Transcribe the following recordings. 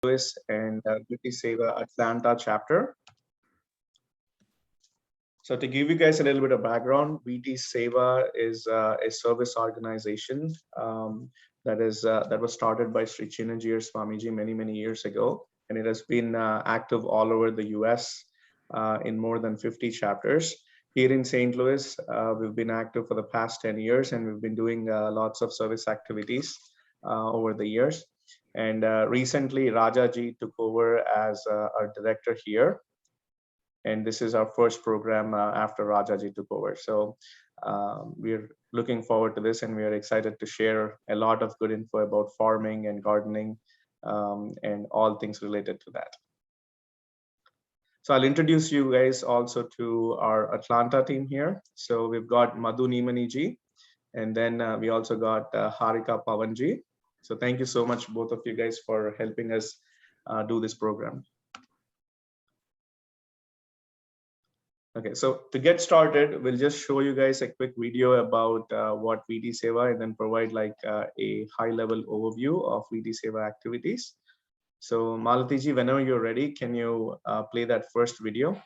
Louis and VT Seva Atlanta chapter. So to give you guys a little bit of background, VT Seva is a service organization that was started by Sri Chinajir Swamiji many years ago, and it has been active all over the U.S. In more than 50 chapters. Here in St. Louis, we've been active for the past 10 years, and we've been doing lots of service activities over the years. And recently, Rajaji took over as our director here. And this is our first program after Rajaji took over. So we're looking forward to this, and we are excited to share a lot of good info about farming and gardening and all things related to that. So I'll introduce you guys also to our Atlanta team here. So we've got Madhu Neemaniji, and then we also got Harika Pavanji. So thank you so much, both of you guys, for helping us do this program. Okay, so to get started, we'll just show you guys a quick video about what VT Seva, and then provide like a high-level overview of VT Seva activities. So Malatiji, whenever you're ready, can you play that first video?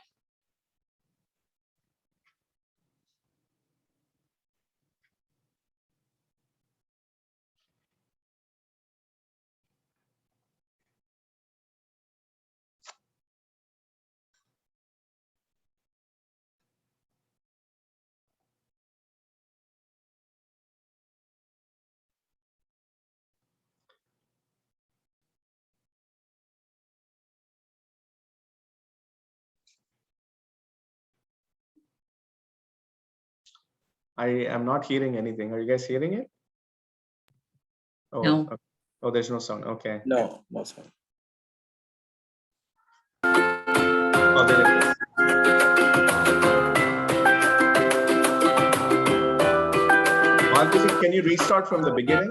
I am not hearing anything. Are you guys hearing it? Oh, No. okay. Oh, there's no sound. Okay. No sound. Oh, there it is. Malatiji, can you restart from the beginning?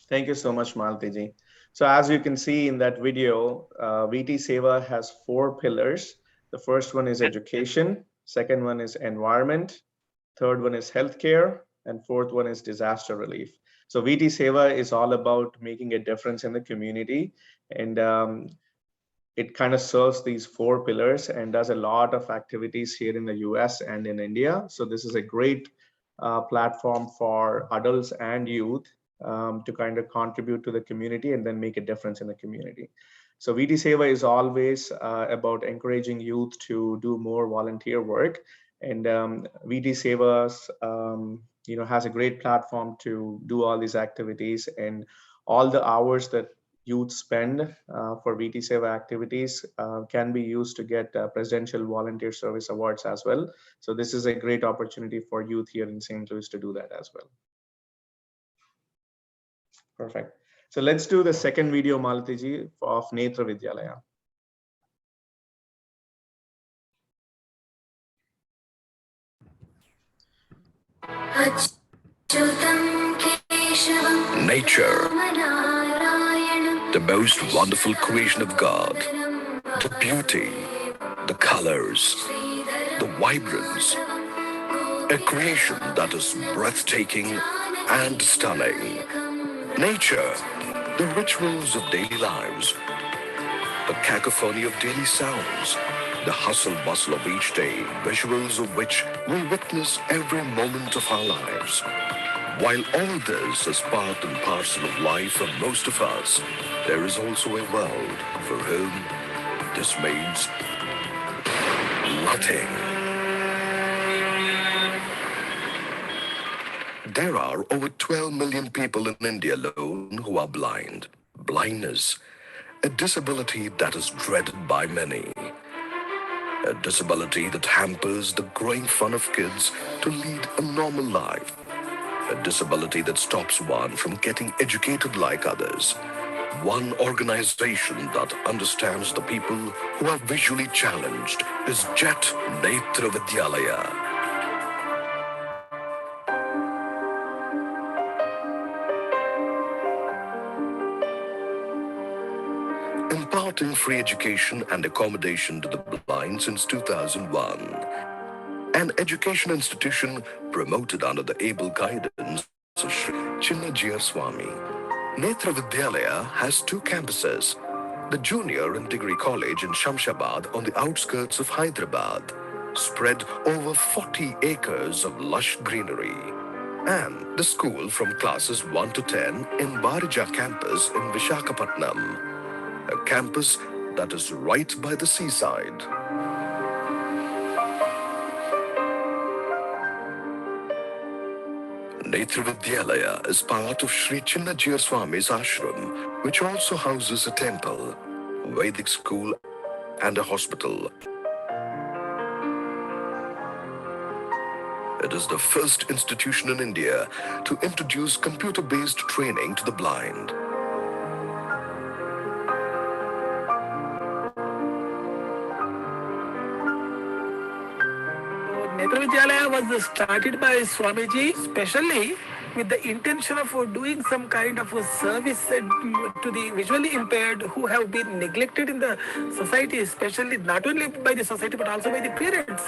Thank you so much, Malatiji. So as you can see in that video, VT Seva has 4 pillars. The first one is education, second one is environment, third one is healthcare, and fourth one is disaster relief. So VT Seva is all about making a difference in the community, and it kind of serves these 4 pillars and does a lot of activities here in the US and in India. So this is a great platform for adults and youth to kind of contribute to the community and then make a difference in the community. So VT Seva is always about encouraging youth to do more volunteer work, and VT Seva has a great platform to do all these activities, and all the hours that youth spend for VT Seva activities can be used to get Presidential Volunteer Service Awards as well. So this is a great opportunity for youth here in St. Louis to do that as well. Perfect. So let's do the second video, Malatiji, of Netra Vidyalaya. Nature, the most wonderful creation of God, The beauty, the colors, the vibrance, a creation that is breathtaking and stunning. Nature, the rituals of daily lives, the cacophony of daily sounds, the hustle bustle of each day, visuals of which we witness every moment of our lives. While all this is part and parcel of life for most of us, there is also a world for whom this means nothing. There are over 12 million people in India alone who are blind. Blindness, a disability that is dreaded by many. A disability that hampers the growing fun of kids to lead a normal life. A disability that stops one from getting educated like others. One organization that understands the people who are visually challenged is Jet Netra Vidyalaya. Imparting free education and accommodation to the blind since 2001. An education institution promoted under the able guidance of Sri Chinnajiyar Swami. Netra Vidyalaya has two campuses, the Junior and Degree College in Shamshabad on the outskirts of Hyderabad, spread over 40 acres of lush greenery, and the school from classes 1 to 10 in Barija campus in Vishakhapatnam, a campus that is right by the seaside. Netra Vidyalaya is part of Sri Chinnajiyar Swami's ashram, which also houses a temple, Vedic school, and a hospital. It is the first institution in India to introduce computer-based training to the blind. Netra Vidyalaya was started by Swamiji, especially with the intention of doing some kind of a service to the visually impaired who have been neglected in the society, especially not only by the society but also by the parents.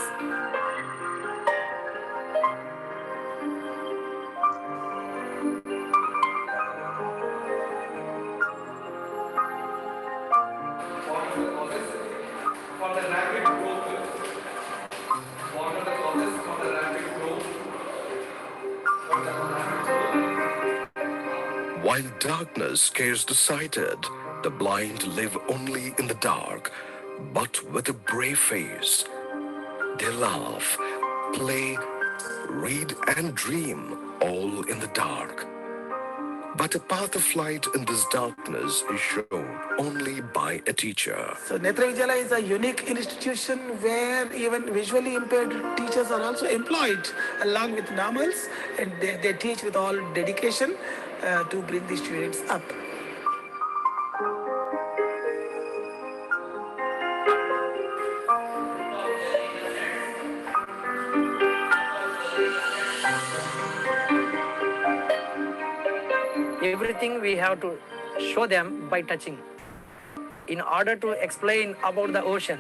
While darkness scares the sighted, the blind live only in the dark, but with a brave face. They laugh, play, read, and dream, all in the dark. But a path of light in this darkness is shown only by a teacher. So Netra Vidyalaya is a unique institution where even visually impaired teachers are also employed along with normals, and they teach with all dedication to bring the students up. Everything we have to show them by touching. In order to explain about the ocean,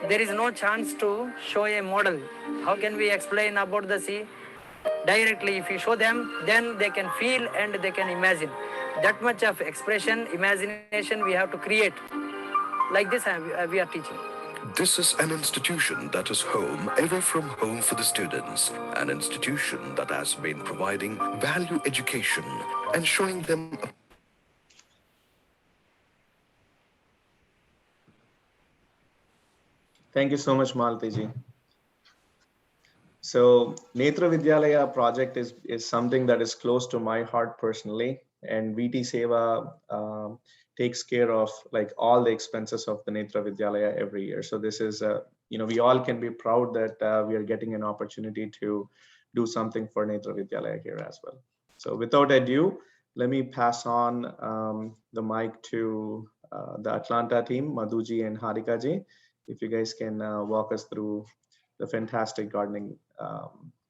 there is no chance to show a model. How can we explain about the sea? Directly, if you show them, then they can feel and they can imagine. That much of expression, imagination we have to create. Like this we are teaching. This is an institution that is home away from home for the students, an institution that has been providing value education and showing them a Thank you so much, Malati ji. So Netra Vidyalaya project is something that is close to my heart personally, and VT Seva takes care of like all the expenses of the Netra Vidyalaya every year. So this is, we all can be proud that we are getting an opportunity to do something for Netra Vidyalaya here as well. So without ado, let me pass on the mic to the Atlanta team, Madhuji and Harika ji. If you guys can walk us through the fantastic gardening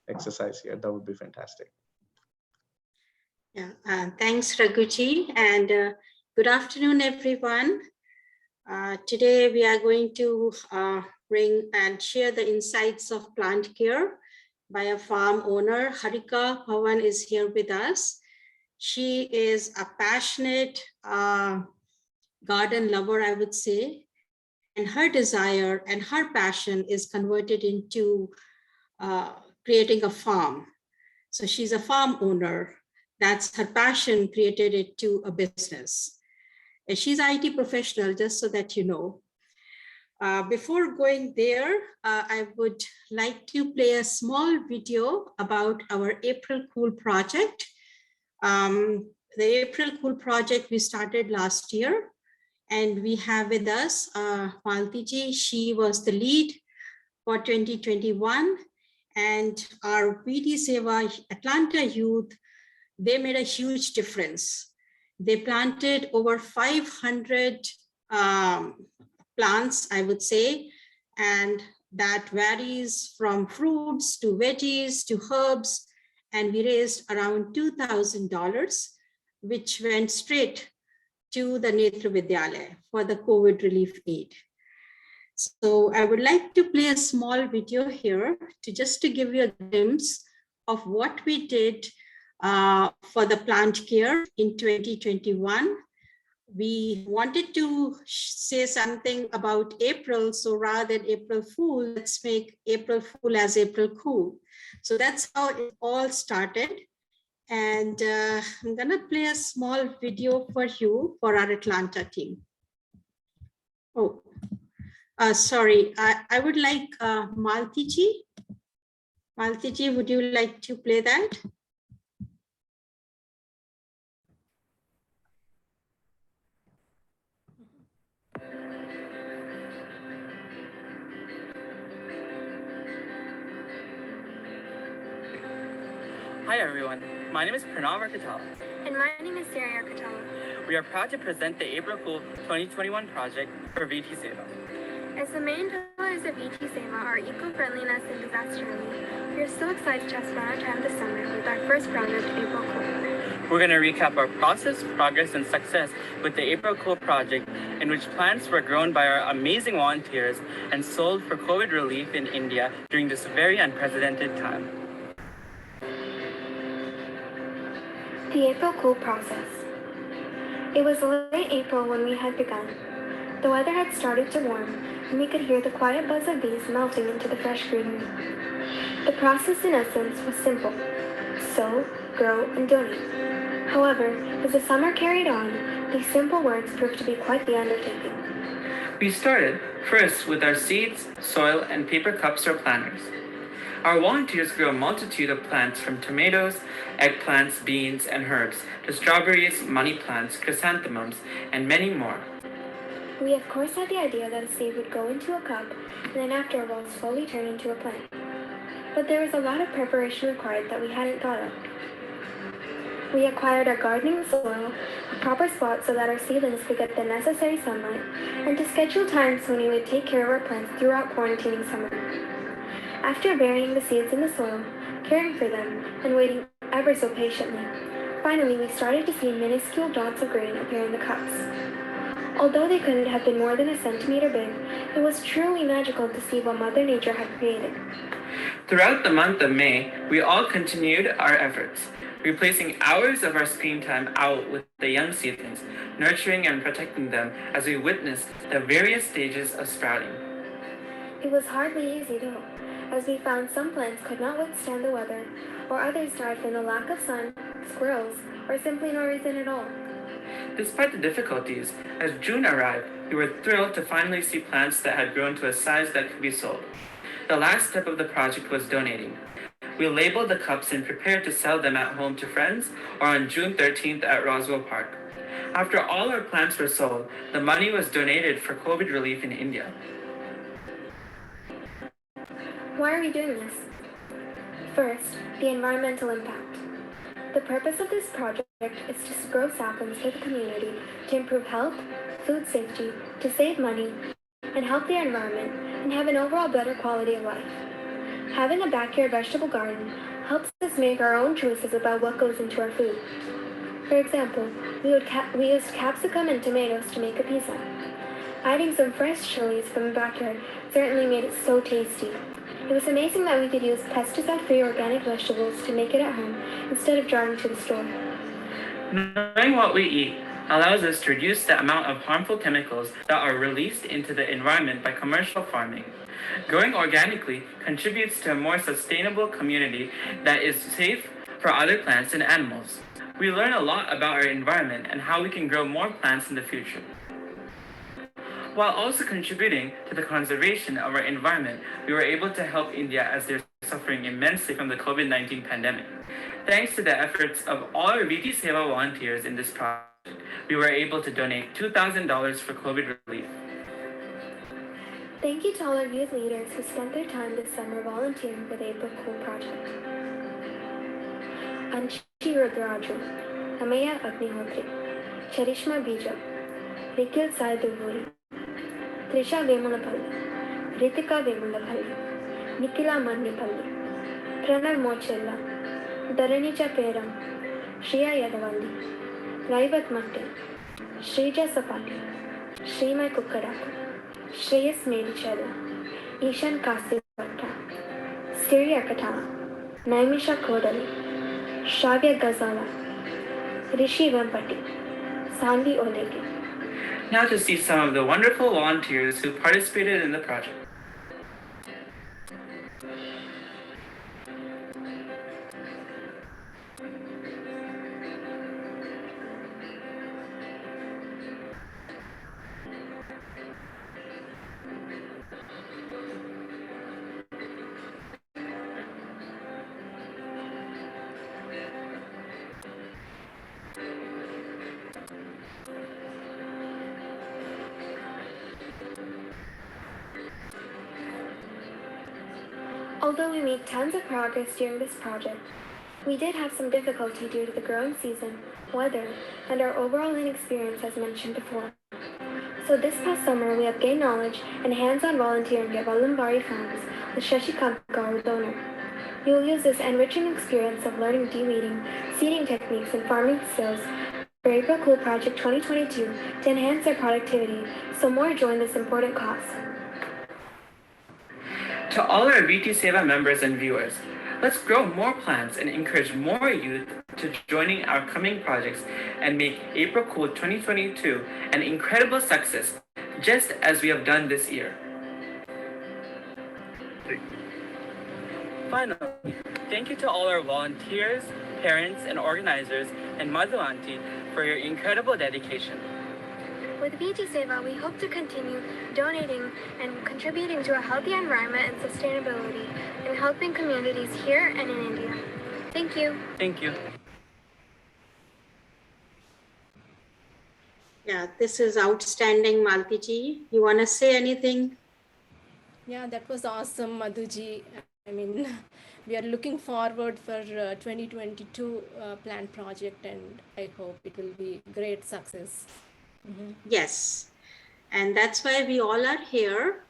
exercise here, that would be fantastic. Yeah, thanks Raghuji, and good afternoon everyone. Today we are going to bring and share the insights of plant care by a farm owner. Harika Pawan is here with us. She is a passionate garden lover, I would say, and her desire and her passion is converted into creating a farm. So she's a farm owner. That's her passion, created it to a business. And she's an IT professional, just so that you know. Before going there, I would like to play a small video about our April Cool project. The April Cool project we started last year, and we have with us Malti ji. She was the lead for 2021, and our VT Seva Atlanta youth, they made a huge difference. They planted over 500 plants, I would say, and that varies from fruits to veggies to herbs, and we raised around $2,000, which went straight to the Netra Vidyalaya for the COVID relief aid. So I would like to play a small video here to give you a glimpse of what we did for the plant care in 2021. We wanted to say something about April, so rather than April Fool, let's make April Fool as April Cool. So that's how it all started. And I'm gonna play a small video for you for our Atlanta team. Oh, sorry, I would like Malti ji. Malti ji, would you like to play that? Hi everyone, my name is Pranav Arkatala. And my name is Sarah Arkatala. We are proud to present the April Cool 2021 project for VT Seva. As the main pillars of VT Seva are eco-friendliness and disaster relief, we are so excited to have spent our time this summer with our first project, April Cool. We're going to recap our process, progress, and success with the April Cool project, in which plants were grown by our amazing volunteers and sold for COVID relief in India during this very unprecedented time. The April Cool process. It was late April when we had begun. The weather had started to warm, and we could hear the quiet buzz of bees melting into the fresh greenery. The process, in essence, was simple: sow, grow, and donate. However, as the summer carried on, these simple words proved to be quite the undertaking. We started first with our seeds, soil, and paper cups or planters. Our volunteers grew a multitude of plants, from tomatoes, eggplants, beans, and herbs to strawberries, money plants, chrysanthemums, and many more. We of course had the idea that a seed would go into a cup and then after a while slowly turn into a plant. But there was a lot of preparation required that we hadn't thought of. We acquired our gardening soil, a proper spot so that our seedlings could get the necessary sunlight, and to schedule times when we would take care of our plants throughout quarantining summer. After burying the seeds in the soil, caring for them, and waiting ever so patiently, finally we started to see minuscule dots of grain appear in the cups. Although they couldn't have been more than a centimeter big, it was truly magical to see what Mother Nature had created. Throughout the month of May, we all continued our efforts, replacing hours of our screen time out with the young seedlings, nurturing and protecting them as we witnessed the various stages of sprouting. It was hardly easy though, as we found some plants could not withstand the weather, or others died from the lack of sun, squirrels, or simply no reason at all. Despite the difficulties, as June arrived, we were thrilled to finally see plants that had grown to a size that could be sold. The last step of the project was donating. We labeled the cups and prepared to sell them at home to friends or on June 13th at Roswell Park. After all our plants were sold, the money was donated for COVID relief in India. Why are we doing this? First, the environmental impact. The purpose of this project is to grow saplings for the community to improve health, food safety, to save money, and help the environment, and have an overall better quality of life. Having a backyard vegetable garden helps us make our own choices about what goes into our food. For example, we used capsicum and tomatoes to make a pizza. Adding some fresh chilies from the backyard certainly made it so tasty. It was amazing that we could use pesticide-free organic vegetables to make it at home instead of driving to the store. Knowing what we eat allows us to reduce the amount of harmful chemicals that are released into the environment by commercial farming. Growing organically contributes to a more sustainable community that is safe for other plants and animals. We learn a lot about our environment and how we can grow more plants in the future. While also contributing to the conservation of our environment, we were able to help India as they're suffering immensely from the COVID-19 pandemic. Thanks to the efforts of all our VT Seva volunteers in this project, we were able to donate $2,000 for COVID relief. Thank you to all our youth leaders who spent their time this summer volunteering for the April Cool Project. Anshi Rudraju, Amaya Agnihotri, Charishma Bija, Nikhil Saiduvuri, Trisha Vemunapalli, Ritika Vemunapalli, Nikhila Mannipalli, Pranav Mochella, Dharanija Peram, Shriya Yadavalli, Raivat Matte, Shrija Sapati, Srimai Kukkaraku, Shreyas Medichala, Ishan Kasivata, Siri Akatana, Naimisha Kodali, Shavya Gazala, Rishi Vempati, Sandy Olegi. Now to see some of the wonderful volunteers who participated in the project. Although we made tons of progress during this project, we did have some difficulty due to the growing season, weather, and our overall inexperience as mentioned before. So this past summer, we have gained knowledge and hands-on volunteering at Valambari Farms with Shashikant Garudono. We will use this enriching experience of learning de-weeding, seeding techniques, and farming skills for April Cool Project 2022 to enhance their productivity, so more join this important cause. To all our VT Seva members and viewers, let's grow more plants and encourage more youth to joining our coming projects and make April Cool 2022 an incredible success, just as we have done this year. Finally, thank you to all our volunteers, parents, and organizers, and Madhu Auntie for your incredible dedication. With VT Seva, we hope to continue donating and contributing to a healthy environment and sustainability in helping communities here and in India. Thank you. Thank you. Yeah, this is outstanding, Maltiji. You want to say anything? Yeah, that was awesome, Madhuji. I mean, we are looking forward for 2022 plant project, and I hope it will be great success. Yes, and that's why we all are here.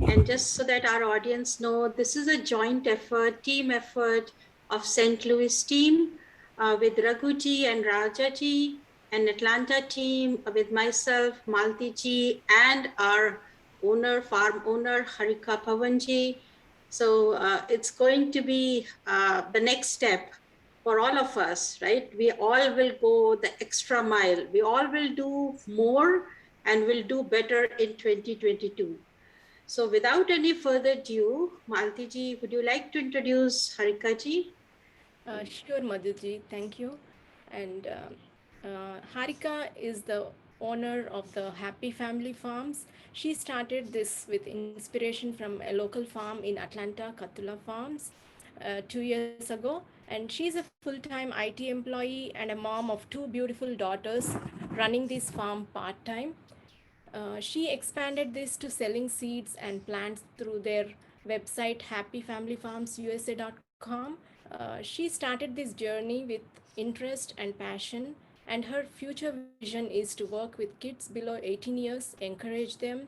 And just so that our audience know, this is a joint effort, team effort of St. Louis team with Raghuji and Rajaji, and Atlanta team with myself, Maltiji, and our owner, farm owner, Harika Pavanji. So it's going to be the next step for all of us, right? We all will go the extra mile. We all will do more and will do better in 2022. So without any further ado, Maltiji, would you like to introduce Harikaji? Sure, Madhuji, thank you. And Harika is the owner of the Happy Family Farms. She started this with inspiration from a local farm in Atlanta, Katula Farms, 2 years ago. And she's a full-time IT employee and a mom of 2 beautiful daughters running this farm part-time. She expanded this to selling seeds and plants through their website, happyfamilyfarmsusa.com. She started this journey with interest and passion, and her future vision is to work with kids below 18 years, encourage them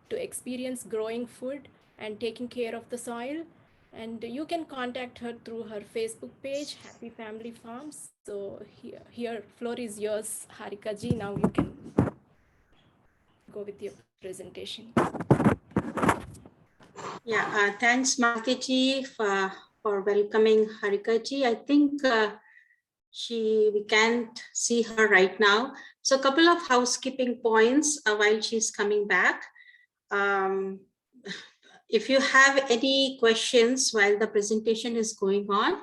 to experience growing food and taking care of the soil. And you can contact her through her Facebook page, Happy Family Farms. So here floor is yours, Harika ji. Now you can go with your presentation. Yeah, thanks, Malti for welcoming Harika ji. I think we can't see her right now. So a couple of housekeeping points while she's coming back. If you have any questions while the presentation is going on,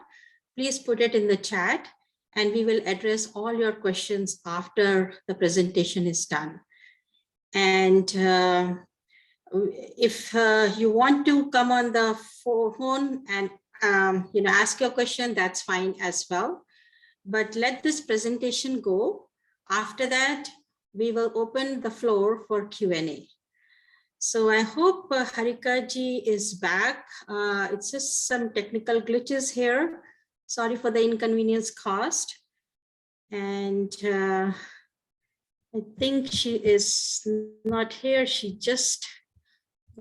please put it in the chat and we will address all your questions after the presentation is done. And if you want to come on the phone and ask your question, that's fine as well. But let this presentation go. After that, we will open the floor for Q&A. So I hope Harika ji is back. It's just some technical glitches here. Sorry for the inconvenience caused. And I think she is not here. She just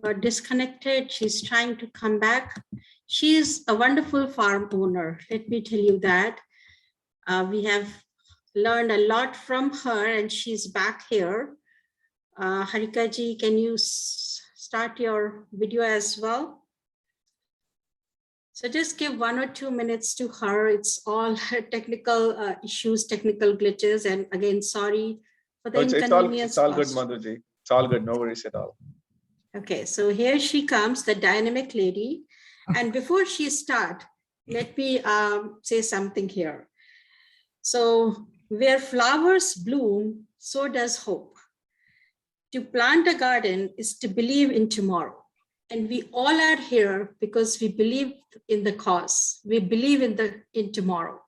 got disconnected. She's trying to come back. She is a wonderful farm owner. Let me tell you that. We have learned a lot from her and she's back here. Harika ji, can you start your video as well? So just give 1 or 2 minutes to her. It's all technical issues, technical glitches. And again, sorry for the inconvenience. It's all good, Madhuji. It's all good. No worries at all. Okay, so here she comes, the dynamic lady. And before she starts, let me say something here. So where flowers bloom, so does hope. To plant a garden is to believe in tomorrow. And we all are here because we believe in the cause. We believe in tomorrow.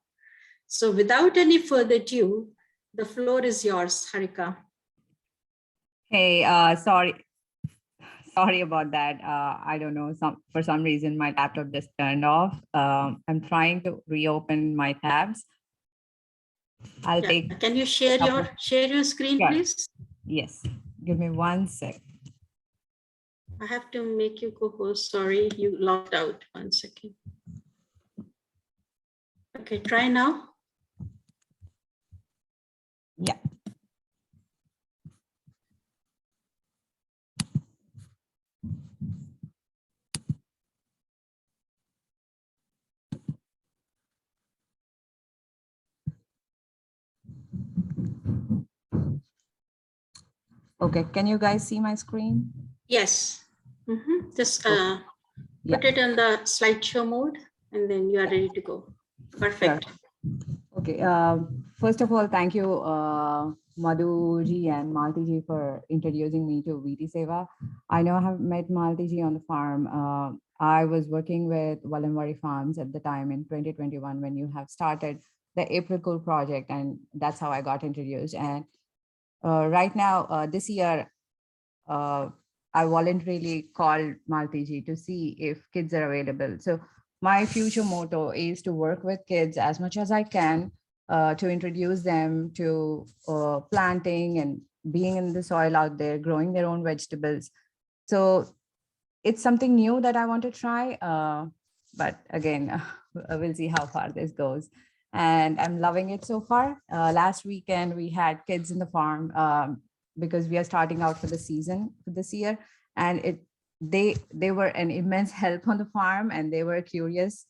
So without any further ado, the floor is yours, Harika. Hey, sorry about that. I don't know, for some reason my laptop just turned off. I'm trying to reopen my tabs. Can you share your screen, please? Yes, give me 1 sec. I have to make you co-host. Sorry, you logged out. 1 second. Okay, try now. Yeah. Okay, can you guys see my screen? Yes. Just put it in the slideshow mode and then you are ready to go. Perfect. Sure. Okay, first of all, thank you, Madhu ji and Malti ji for introducing me to VT Seva. I know I have met Malti ji on the farm. I was working with Wallenwari Farms at the time in 2021 when you have started the April Cool project, and that's how I got introduced. And right now, this year, I voluntarily called Malti ji to see if kids are available. So my future motto is to work with kids as much as I can to introduce them to planting and being in the soil out there, growing their own vegetables. So it's something new that I want to try. But again, we'll see how far this goes. And I'm loving it so far. Last weekend, we had kids in the farm because we are starting out for the season for this year. And they were an immense help on the farm and they were curious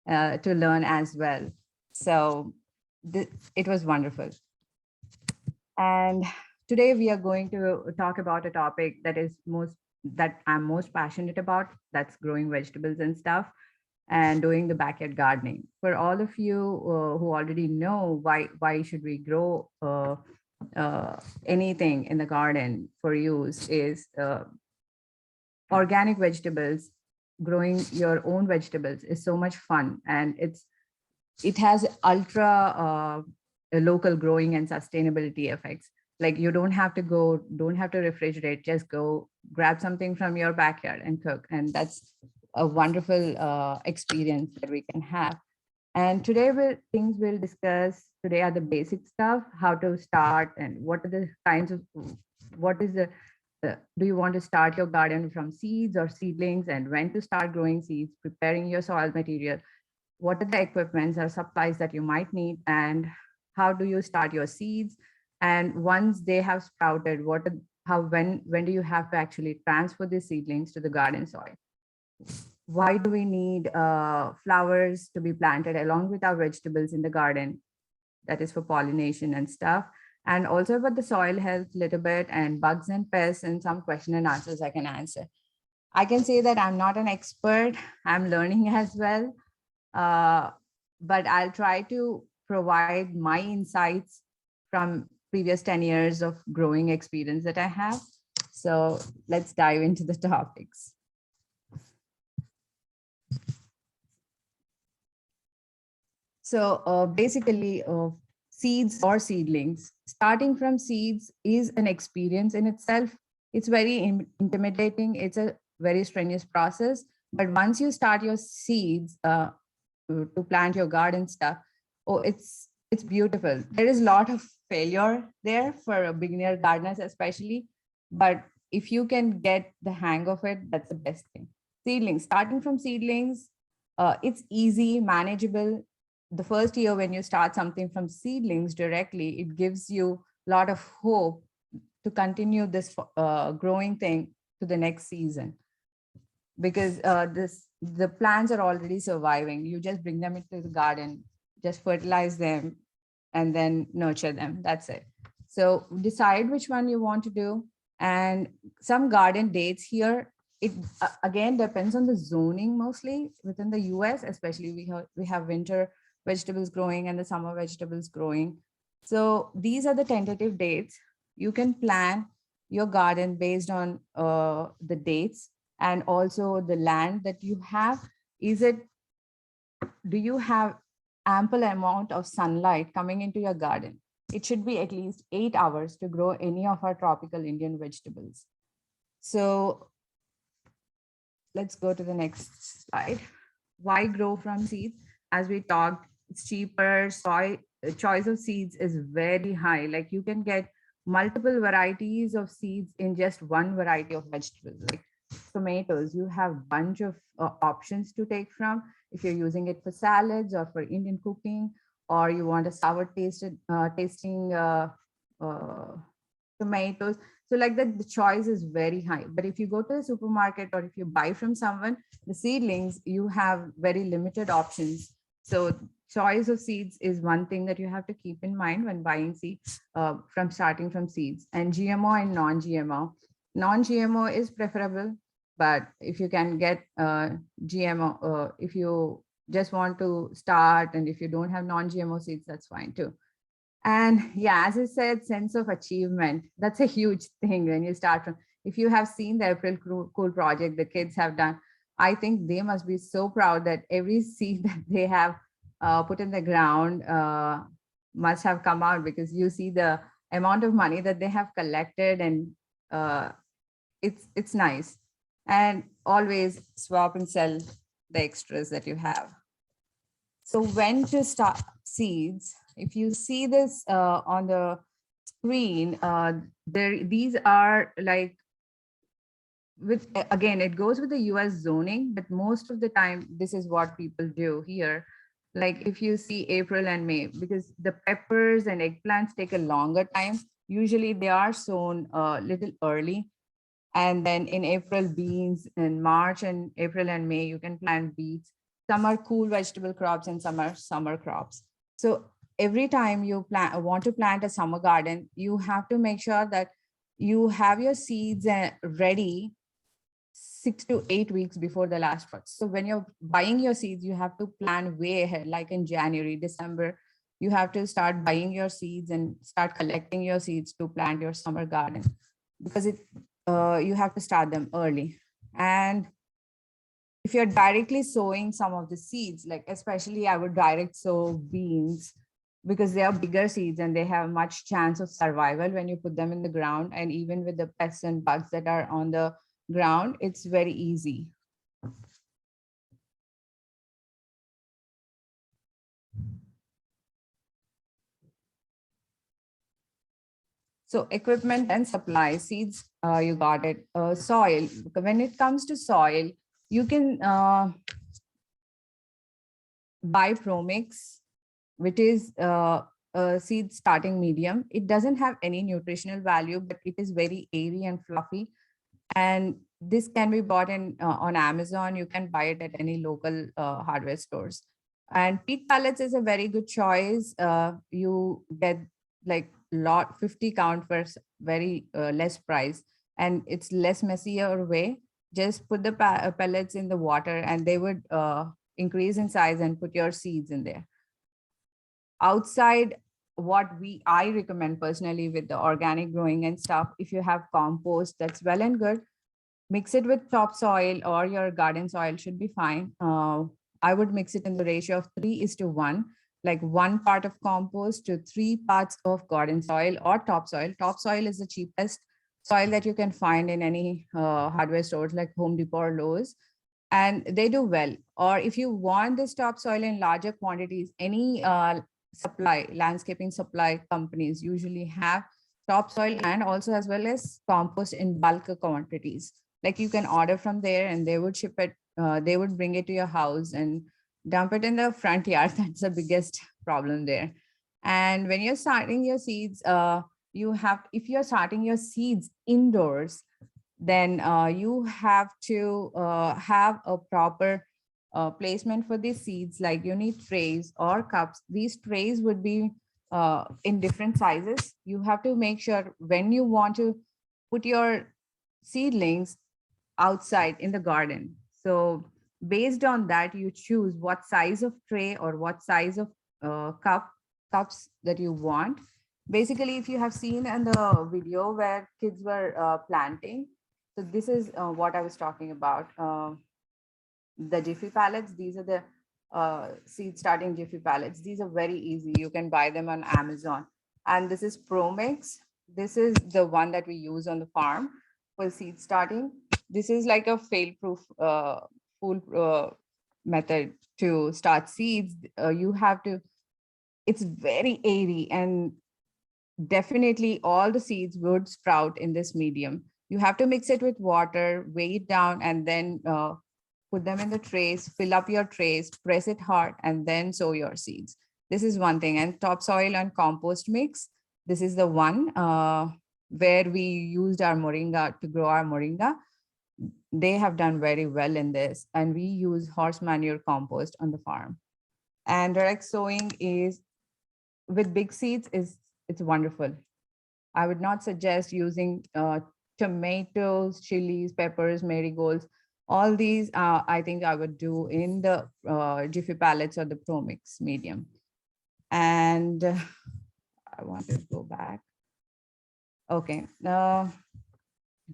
to learn as well. So it was wonderful. And today we are going to talk about a topic that I'm most passionate about, that's growing vegetables and stuff and doing the backyard gardening. For all of you who already know why should we grow anything in the garden for use is organic vegetables. Growing your own vegetables is so much fun, and it has ultra local growing and sustainability effects. Like you don't have to refrigerate, just go grab something from your backyard and cook. And that's a wonderful experience that we can have. And today things we'll discuss today are the basic stuff, how to start and what are the kinds of, do you want to start your garden from seeds or seedlings, and when to start growing seeds, preparing your soil material, what are the equipments or supplies that you might need, and how do you start your seeds? And once they have sprouted, what are when do you have to actually transfer the seedlings to the garden soil? Why do we need flowers to be planted along with our vegetables in the garden? That is for pollination and stuff. And also about the soil health a little bit, and bugs and pests, and some question and answers I can answer. I can say that I'm not an expert. I'm learning as well. But I'll try to provide my insights from previous 10 years of growing experience that I have. So let's dive into the topics. So basically, seeds or seedlings, starting from seeds is an experience in itself. It's very intimidating. It's a very strenuous process. But once you start your seeds to plant your garden stuff, oh, it's beautiful. There is a lot of failure there for beginner gardeners, especially. But if you can get the hang of it, that's the best thing. Seedlings, starting from seedlings, it's easy, manageable. The first year when you start something from seedlings directly, it gives you a lot of hope to continue this growing thing to the next season, because the plants are already surviving. You just bring them into the garden, just fertilize them, and then nurture them. That's it. So decide which one you want to do. And some garden dates here, it again depends on the zoning. Mostly within the US, especially we have winter vegetables growing and the summer vegetables growing. So these are the tentative dates. You can plan your garden based on the dates, and also the land that you have. Do you have ample amount of sunlight coming into your garden? It should be at least 8 hours to grow any of our tropical Indian vegetables. So let's go to the next slide. Why grow from seeds? As we talked, it's cheaper. Choice of seeds is very high. Like you can get multiple varieties of seeds in just one variety of vegetables. Like tomatoes, you have a bunch of options to take from. If you're using it for salads or for Indian cooking, or you want a sour tasting tomatoes. So like that, the choice is very high. But if you go to the supermarket or if you buy from someone, the seedlings, you have very limited options. So choice of seeds is one thing that you have to keep in mind when buying seeds from starting from seeds. And GMO and non-GMO. Non-GMO is preferable, but if you can get GMO, if you just want to start and if you don't have non-GMO seeds, that's fine too. And yeah, as I said, sense of achievement, that's a huge thing when you start from. If you have seen the April Cool project the kids have done, I think they must be so proud that every seed that they have put in the ground must have come out, because you see the amount of money that they have collected, and it's nice. And always swap and sell the extras that you have. So when to start seeds? If you see this on the screen, these are like, again, it goes with the US zoning, but most of the time, this is what people do here. Like if you see April and May, because the peppers and eggplants take a longer time, usually they are sown a little early. And then in April, beans. In March and April and May, you can plant beets. Some are cool vegetable crops and some are summer crops. So every time you want to plant a summer garden, you have to make sure that you have your seeds ready 6 to 8 weeks before the last frost. So when you're buying your seeds, you have to plan way ahead, like in January, December, you have to start buying your seeds and start collecting your seeds to plant your summer garden, because you have to start them early. And if you're directly sowing some of the seeds, like especially I would direct sow beans, because they are bigger seeds and they have much chance of survival when you put them in the ground. And even with the pests and bugs that are on the ground, it's very easy. So equipment and supply, seeds, you got it. Soil, when it comes to soil, you can buy Promix, which is seed starting medium. It doesn't have any nutritional value, but it is very airy and fluffy. And this can be bought in on Amazon. You can buy it at any local hardware stores. And peat pellets is a very good choice. You get like 50 count for very less price, and it's less messier way. Just put the pellets in the water and they would increase in size, and put your seeds in there. Outside, what I recommend personally with the organic growing and stuff, if you have compost, that's well and good. Mix it with topsoil, or your garden soil should be fine. I would mix it in the ratio of 3:1, like 1 part of compost to 3 parts of garden soil or topsoil. Topsoil is the cheapest soil that you can find in any hardware stores like Home Depot or Lowe's, and they do well. Or if you want this topsoil in larger quantities, any landscaping supply companies usually have topsoil, and also as well as compost in bulk quantities. Like you can order from there and they would ship it, they would bring it to your house and dump it in the front yard. That's the biggest problem there. And when you're starting your seeds, if you're starting your seeds indoors, then you have to have a proper placement for these seeds. Like you need trays or cups. These trays would be in different sizes. You have to make sure when you want to put your seedlings outside in the garden. So based on that, you choose what size of tray or what size of cups that you want. Basically, if you have seen in the video where kids were planting, so this is what I was talking about. The Jiffy pallets, these are the seed starting Jiffy pallets. These are very easy. You can buy them on Amazon. And this is ProMix. This is the one that we use on the farm for seed starting. This is like a fail-proof method to start seeds. You have to, it's very airy, and definitely all the seeds would sprout in this medium. You have to mix it with water, weigh it down, and then put them in the trays, fill up your trays, press it hard, and then sow your seeds. This is one thing. And topsoil and compost mix, this is the one where we used our moringa to grow our moringa. They have done very well in this, and we use horse manure compost on the farm. And direct sowing is with big seeds it's wonderful. I would not suggest using tomatoes, chilies, peppers, marigolds. All these, I think I would do in the Jiffy pallets or the ProMix medium. And I want to go back. Okay,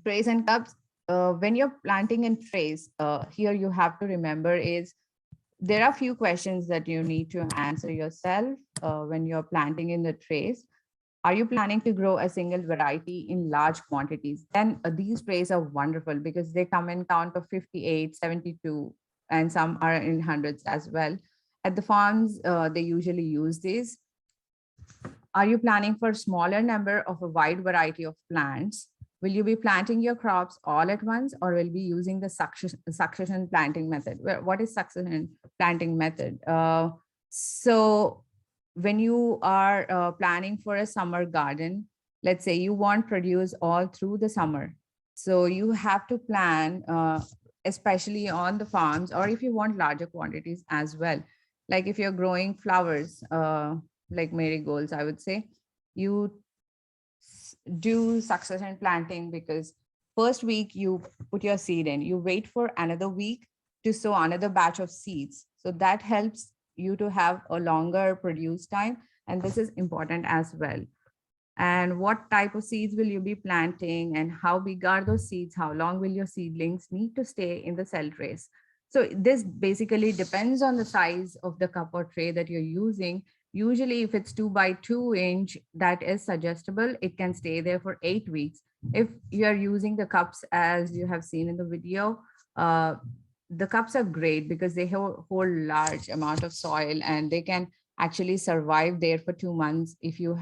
trays and cups. When you're planting in trays, here you have to remember is there are a few questions that you need to answer yourself when you're planting in the trays. Are you planning to grow a single variety in large quantities? Then these trays are wonderful because they come in count of 58, 72, and some are in hundreds as well. At the farms, they usually use these. Are you planning for a smaller number of a wide variety of plants? Will you be planting your crops all at once, or will you be using the succession planting method? What is succession planting method? So when you are planning for a summer garden, let's say you want produce all through the summer. So you have to plan, especially on the farms, or if you want larger quantities as well. Like if you're growing flowers, like marigolds, I would say, you do succession planting because first week you put your seed in, you wait for another week to sow another batch of seeds. So that helps you to have a longer produce time. And this is important as well. And what type of seeds will you be planting, and how big are those seeds? How long will your seedlings need to stay in the cell trays? So this basically depends on the size of the cup or tray that you're using. Usually if it's 2 by 2 inch, that is suggestible. It can stay there for 8 weeks. If you're using the cups as you have seen in the video, the cups are great because they hold large amount of soil, and they can actually survive there for 2 months if you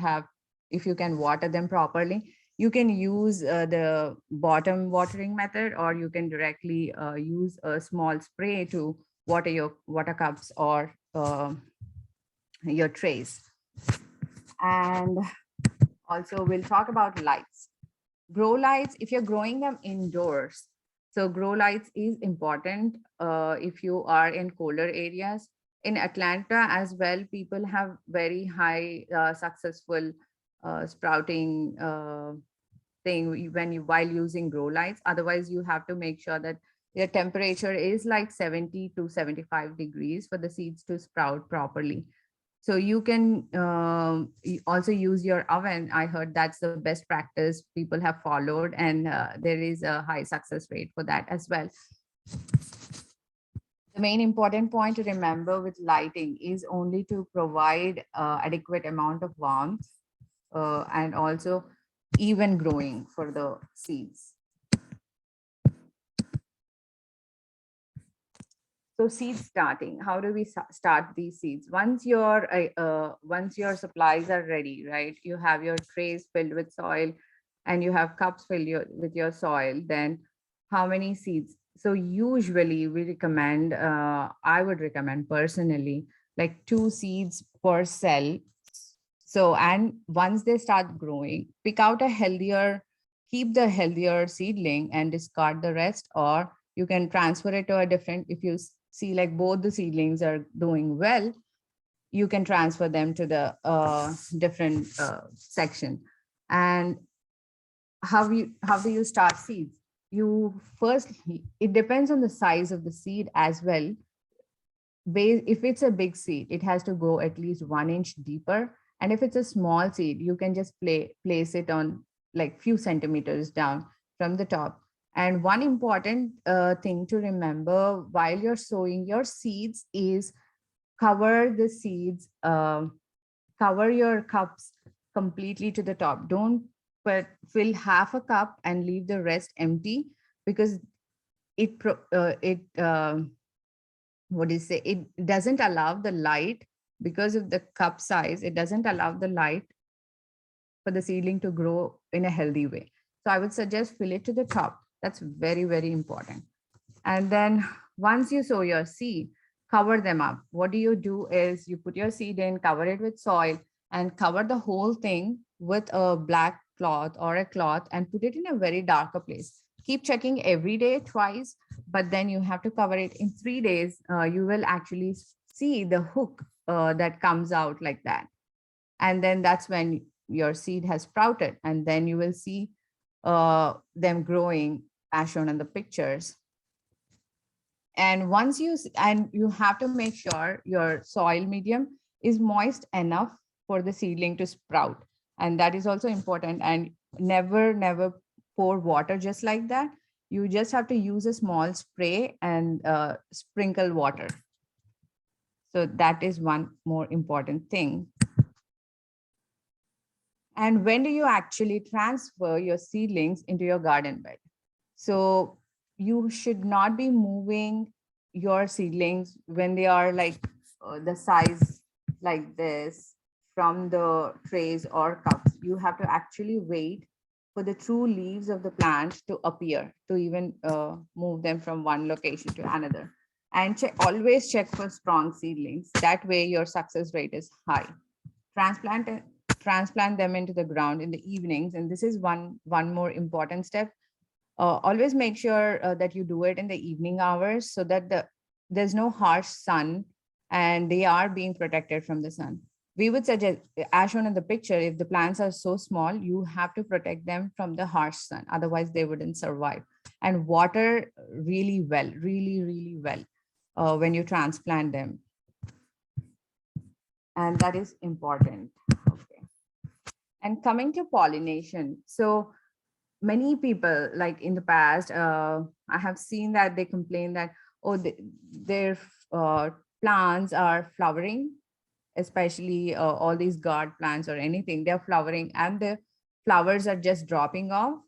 can water them properly. You can use the bottom watering method, or you can directly use a small spray to water your water cups or your trays. And also we'll talk about lights. Grow lights, if you're growing them indoors, so grow lights is important if you are in colder areas. In Atlanta as well, people have very high successful sprouting thing when you while using grow lights. Otherwise, you have to make sure that their temperature is like 70 to 75 degrees for the seeds to sprout properly. So you can also use your oven. I heard that's the best practice people have followed, and there is a high success rate for that as well. The main important point to remember with lighting is only to provide adequate amount of warmth and also even growing for the seeds. So seed starting, how do we start these seeds? Once your supplies are ready, right? You have your trays filled with soil and you have cups filled with your soil, then how many seeds? So usually we recommend, I would recommend personally, like 2 seeds per cell. So, and once they start growing, pick out a healthier, keep the healthier seedling and discard the rest, or you can transfer it to a different, if you see like both the seedlings are doing well, you can transfer them to the different section. And how do you start seeds? You first, it depends on the size of the seed as well. If it's a big seed, it has to go at least 1 inch deeper. And if it's a small seed, you can just place it on like few centimeters down from the top. And one important thing to remember while you're sowing your seeds is cover the seeds, cover your cups completely to the top. Don't fill half a cup and leave the rest empty, because it doesn't allow the light, because of the cup size, it doesn't allow the light for the seedling to grow in a healthy way. So I would suggest fill it to the top. That's very, very important. And then once you sow your seed, cover them up. What do? Is you put your seed in, cover it with soil, and cover the whole thing with a black cloth or a cloth and put it in a very darker place. Keep checking every day twice, but then you have to cover it in 3 days. You will actually see the hook that comes out like that. And then that's when your seed has sprouted, and then you will see them growing as shown in the pictures. And once you have to make sure your soil medium is moist enough for the seedling to sprout. And that is also important. And never pour water just like that. You just have to use a small spray and sprinkle water. So that is one more important thing. And when do you actually transfer your seedlings into your garden bed? So you should not be moving your seedlings when they are like the size like this from the trays or cups. You have to actually wait for the true leaves of the plant to appear, to even move them from one location to another. And always check for strong seedlings. That way your success rate is high. Transplant them into the ground in the evenings. And this is one more important step. Always make sure that you do it in the evening hours so that there's no harsh sun and they are being protected from the sun. We would suggest, as shown in the picture, if the plants are so small, you have to protect them from the harsh sun. Otherwise, they wouldn't survive. And water really well, really well when you transplant them. And that is important. Okay. And coming to pollination. So many people, like in the past, I have seen that they complain that, oh, their plants are flowering, especially all these gourd plants or anything, they're flowering and the flowers are just dropping off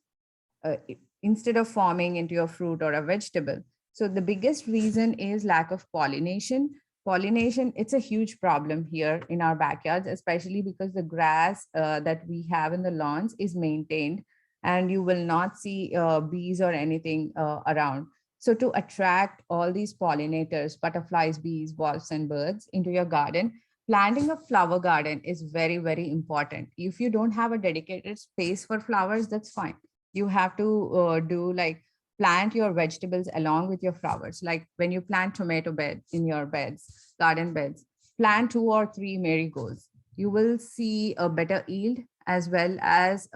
instead of forming into a fruit or a vegetable. So the biggest reason is lack of pollination. Pollination, it's a huge problem here in our backyards, especially because the grass that we have in the lawns is maintained and you will not see bees or anything around. So to attract all these pollinators, butterflies, bees, wasps, and birds into your garden, planting a flower garden is very, very important. If you don't have a dedicated space for flowers, that's fine. You have to do like plant your vegetables along with your flowers. Like when you plant tomato bed in your beds, garden beds, plant 2 or 3 marigolds. You will see a better yield, as well as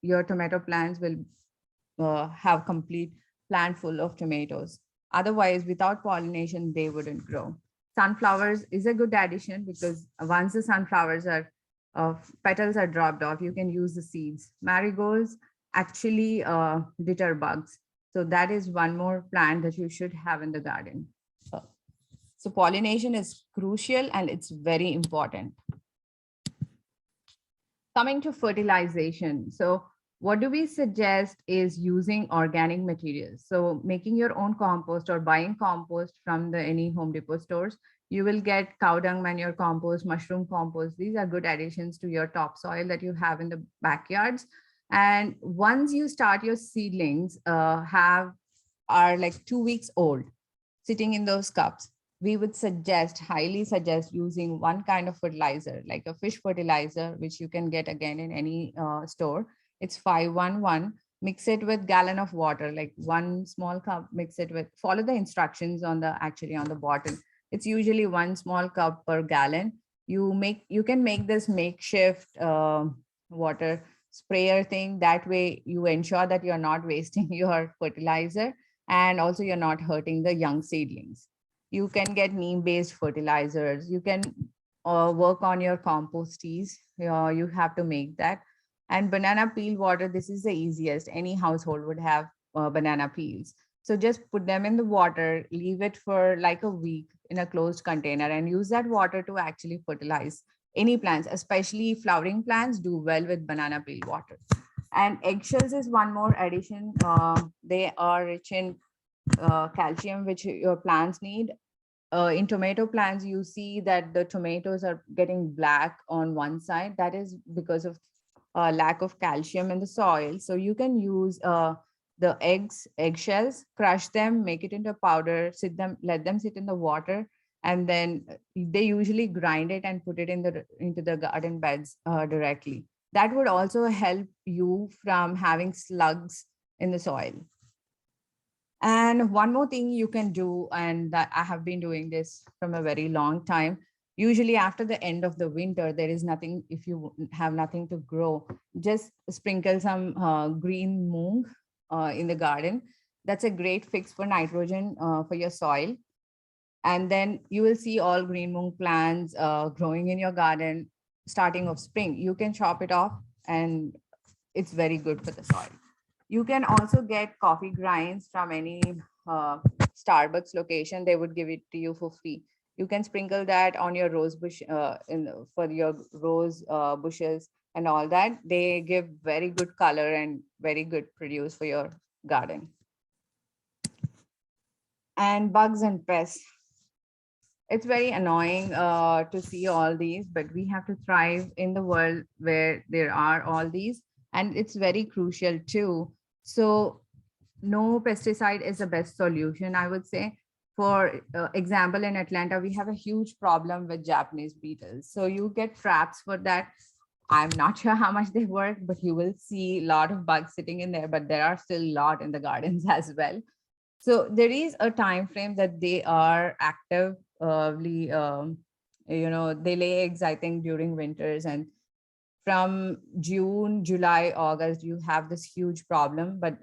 your tomato plants will have complete plant full of tomatoes. Otherwise, without pollination, they wouldn't grow. Sunflowers is a good addition because once the sunflowers are petals are dropped off, you can use the seeds. Marigolds actually deter bugs. So that is one more plant that you should have in the garden. So pollination is crucial and it's very important. Coming to fertilization. So what do we suggest is using organic materials. So making your own compost or buying compost from any Home Depot stores. You will get cow dung manure compost, mushroom compost. These are good additions to your topsoil that you have in the backyards. And once you start, your seedlings are like 2 weeks old, sitting in those cups. We would highly suggest using one kind of fertilizer, like a fish fertilizer, which you can get again in any store. It's 511. Mix it with gallon of water, like 1 small cup, mix it with, follow the instructions on the bottle. It's usually 1 small cup per gallon. You can make this makeshift water sprayer thing. That way you ensure that you're not wasting your fertilizer, and also you're not hurting the young seedlings. You can get neem-based fertilizers. You can work on your compost teas. You have to make that. And banana peel water, this is the easiest. Any household would have banana peels. So just put them in the water, leave it for like a week in a closed container, and use that water to actually fertilize any plants, especially flowering plants do well with banana peel water. And eggshells is one more addition. They are rich in calcium, which your plants need. In tomato plants, you see that the tomatoes are getting black on one side. That is because of lack of calcium in the soil. So you can use the eggshells, crush them, make it into powder, let them sit in the water, and then they usually grind it and put it into the garden beds directly. That would also help you from having slugs in the soil. And one more thing you can do, and that I have been doing this from a very long time. Usually after the end of the winter, there is nothing, if you have nothing to grow, just sprinkle some green moong in the garden. That's a great fix for nitrogen for your soil. And then you will see all green moong plants growing in your garden starting of spring. You can chop it off and it's very good for the soil. You can also get coffee grinds from any Starbucks location. They would give it to you for free. You can sprinkle that on your rose bush for your rose bushes and all that. They give very good color and very good produce for your garden. And bugs and pests. It's very annoying to see all these, but we have to thrive in the world where there are all these, and it's very crucial too. So no pesticide is the best solution, I would say. For example, in Atlanta, we have a huge problem with Japanese beetles. So you get traps for that. I'm not sure how much they work, but you will see a lot of bugs sitting in there, but there are still a lot in the gardens as well. So there is a time frame that they are actively, they lay eggs, I think, during winters, and from June, July, August, you have this huge problem. But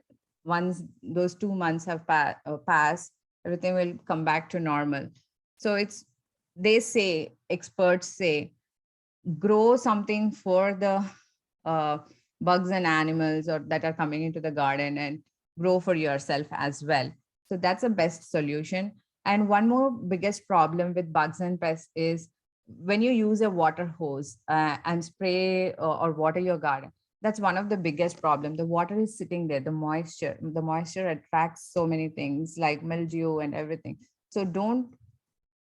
once those 2 months have passed, everything will come back to normal. So experts say, grow something for the bugs and animals that are coming into the garden, and grow for yourself as well. So that's the best solution. And one more biggest problem with bugs and pests is when you use a water hose and spray or water your garden. That's one of the biggest problems. The water is sitting there, the moisture attracts so many things like mildew and everything. So don't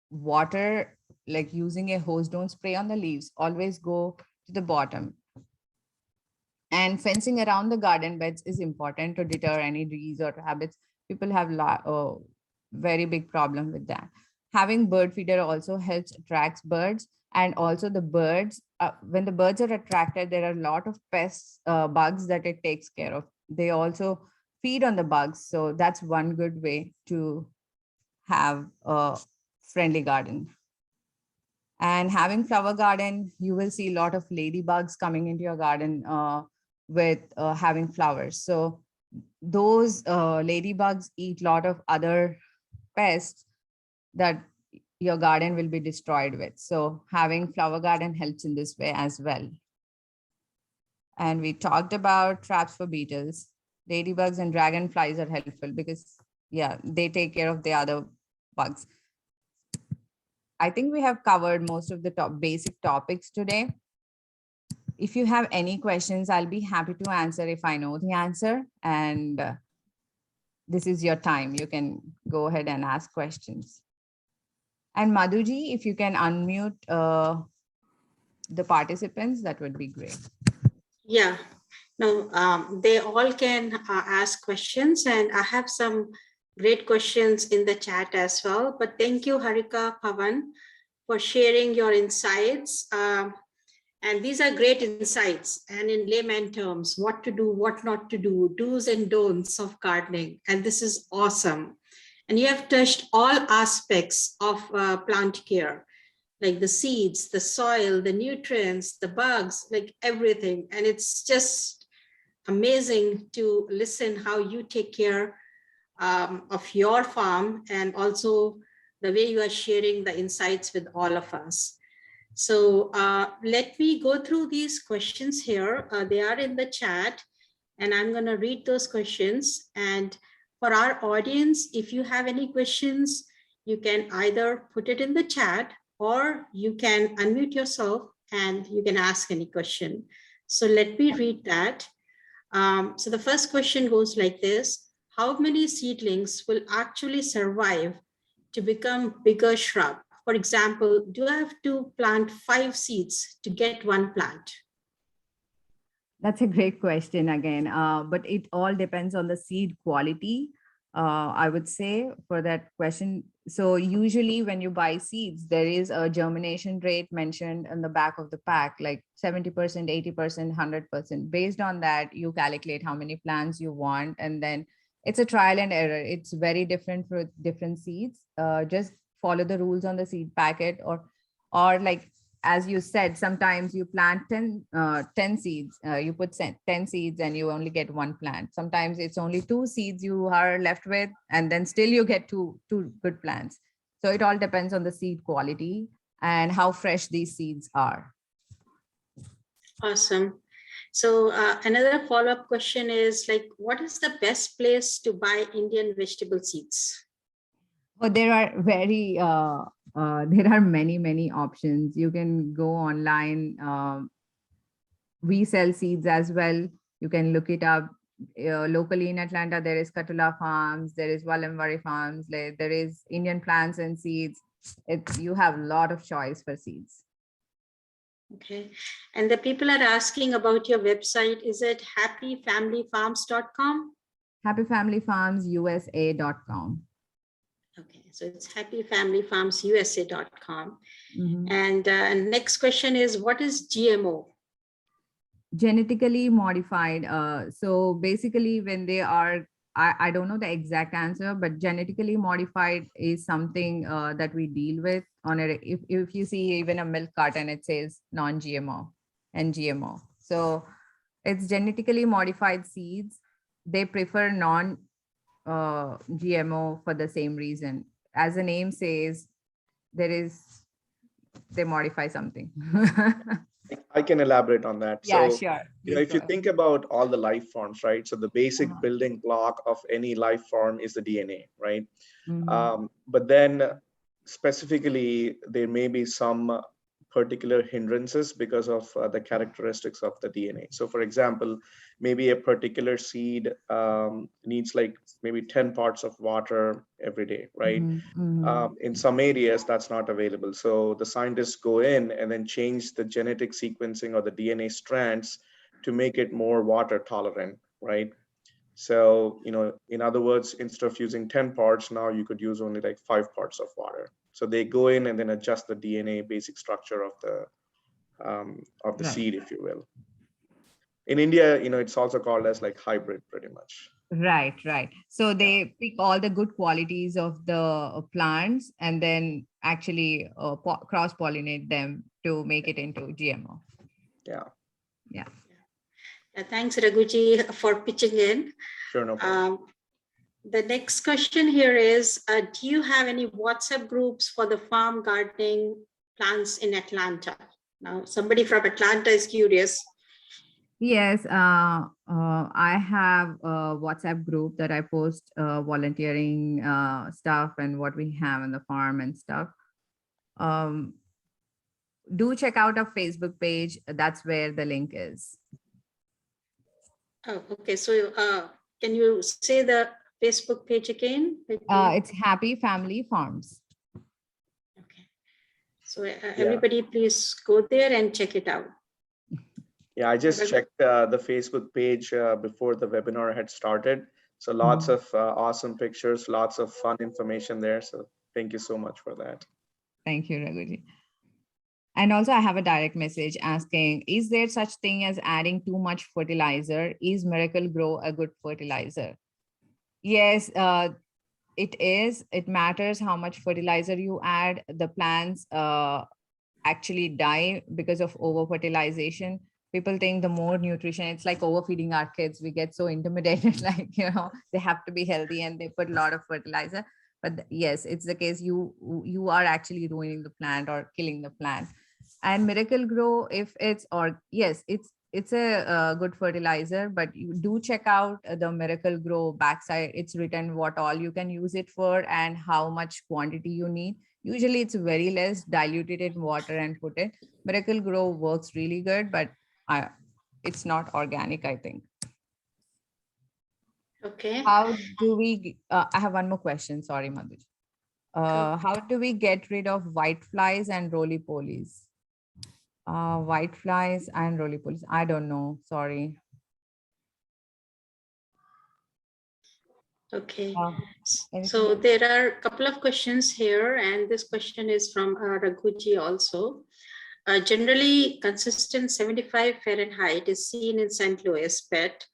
water like using a hose, don't spray on the leaves, always go to the bottom. And fencing around the garden beds is important to deter any disease or rabbits. People have very big problem with that. Having bird feeder also helps attracts birds. And also the birds, when the birds are attracted, there are a lot of pests, bugs that it takes care of. They also feed on the bugs. So that's one good way to have a friendly garden. And having flower garden, you will see a lot of ladybugs coming into your garden with having flowers. So those ladybugs eat a lot of other pests that your garden will be destroyed with. So having flower garden helps in this way as well. And we talked about traps for beetles. Ladybugs and dragonflies are helpful because, yeah, they take care of the other bugs. I think we have covered most of the basic topics today. If you have any questions, I'll be happy to answer if I know the answer. And this is your time. You can go ahead and ask questions. And Madhuji, if you can unmute the participants, that would be great. Yeah, no, they all can ask questions, and I have some great questions in the chat as well. But thank you, Harika, Pavan, for sharing your insights. And these are great insights, and in layman terms, what to do, what not to do, do's and don'ts of gardening. And this is awesome. And you have touched all aspects of plant care, like the seeds, the soil, the nutrients, the bugs, like everything. And it's just amazing to listen how you take care of your farm, and also the way you are sharing the insights with all of us. So let me go through these questions here. They are in the chat, and I'm going to read those questions. And for our audience, if you have any questions, you can either put it in the chat, or you can unmute yourself and you can ask any question. So let me read that. So the first question goes like this: how many seedlings will actually survive to become bigger shrub? For example, do I have to plant 5 seeds to get 1 plant? That's a great question again, but it all depends on the seed quality. I would say for that question. So usually when you buy seeds, there is a germination rate mentioned on the back of the pack, like 70%, 80%, 100%. Based on that, you calculate how many plants you want, and then it's a trial and error. It's very different for different seeds. Just follow the rules on the seed packet, or like, as you said, sometimes you plant 10 seeds, you put 10 seeds and you only get 1 plant. Sometimes it's only 2 seeds you are left with, and then still you get two good plants. So it all depends on the seed quality and how fresh these seeds are. Awesome. So another follow-up question is, like, what is the best place to buy Indian vegetable seeds? Well, there are there are many options. You can go online. We sell seeds as well. You can look it up. Locally in Atlanta, there is Katula Farms, there is Wallamvari Farms, there is Indian Plants and Seeds. You have a lot of choice for seeds. Okay. And the people are asking about your website. Is it happyfamilyfarms.com? happyfamilyfarmsusa.com. Okay, so it's happyfamilyfarmsusa.com. Mm-hmm. And next question is, what is GMO? Genetically modified. So basically when they are, I don't know the exact answer, but genetically modified is something that we deal with on a, if you see even a milk carton, it says non-GMO and GMO. So it's genetically modified seeds. They prefer non-GMO for the same reason. As the name says, they modify something. I can elaborate on that. Yeah, so, sure. If you think about all the life forms, right? So the basic building block of any life form is the DNA, right? Mm-hmm. But then specifically, there may be some particular hindrances because of the characteristics of the DNA. So for example, maybe a particular seed needs like maybe 10 parts of water every day, right? Mm-hmm. In some areas that's not available. So the scientists go in and then change the genetic sequencing or the DNA strands to make it more water tolerant, right? So, in other words, instead of using 10 parts, now you could use only like 5 parts of water. So they go in and then adjust the DNA basic structure of the Right. seed, if you will. In India, it's also called as like hybrid pretty much. Right, right. So they pick all the good qualities of the plants and then actually cross-pollinate them to make it into GMO. Yeah. Yeah. Thanks, Raghuji, for pitching in. Sure, no problem. The next question here is, do you have any WhatsApp groups for the farm gardening plants in Atlanta? Now, somebody from Atlanta is curious. Yes, I have a WhatsApp group that I post volunteering stuff and what we have on the farm and stuff. Do check out our Facebook page. That's where the link is. Oh, okay. So can you say the Facebook page again? It's Happy Family Farms. Okay. So everybody please go there and check it out. Yeah, I just checked the Facebook page before the webinar had started. So lots of awesome pictures, lots of fun information there. So thank you so much for that. Thank you, Raghuji. And also I have a direct message asking, is there such thing as adding too much fertilizer? Is Miracle Grow a good fertilizer? Yes, it is. It matters how much fertilizer you add. The plants actually die because of over fertilization. People think the more nutrition, it's like overfeeding our kids. We get so intimidated, like, they have to be healthy and they put a lot of fertilizer. But yes, it's the case. You are actually ruining the plant or killing the plant. And Miracle Grow, if it's, or yes, it's a good fertilizer, but you do check out the Miracle Grow backside. It's written what all you can use it for and how much quantity you need. Usually it's very less, diluted in water and put it. Miracle Grow works really good, but it's not organic, I think. Okay. How do we, I have one more question. Sorry, Madhuj. How do we get rid of white flies and roly-polies? White flies and roly-polies. I don't know. Sorry. Okay. Anything So else? there are a couple of questions here, and this question is from Raghuji also. Generally, consistent 75 Fahrenheit is seen in St. Louis, PET,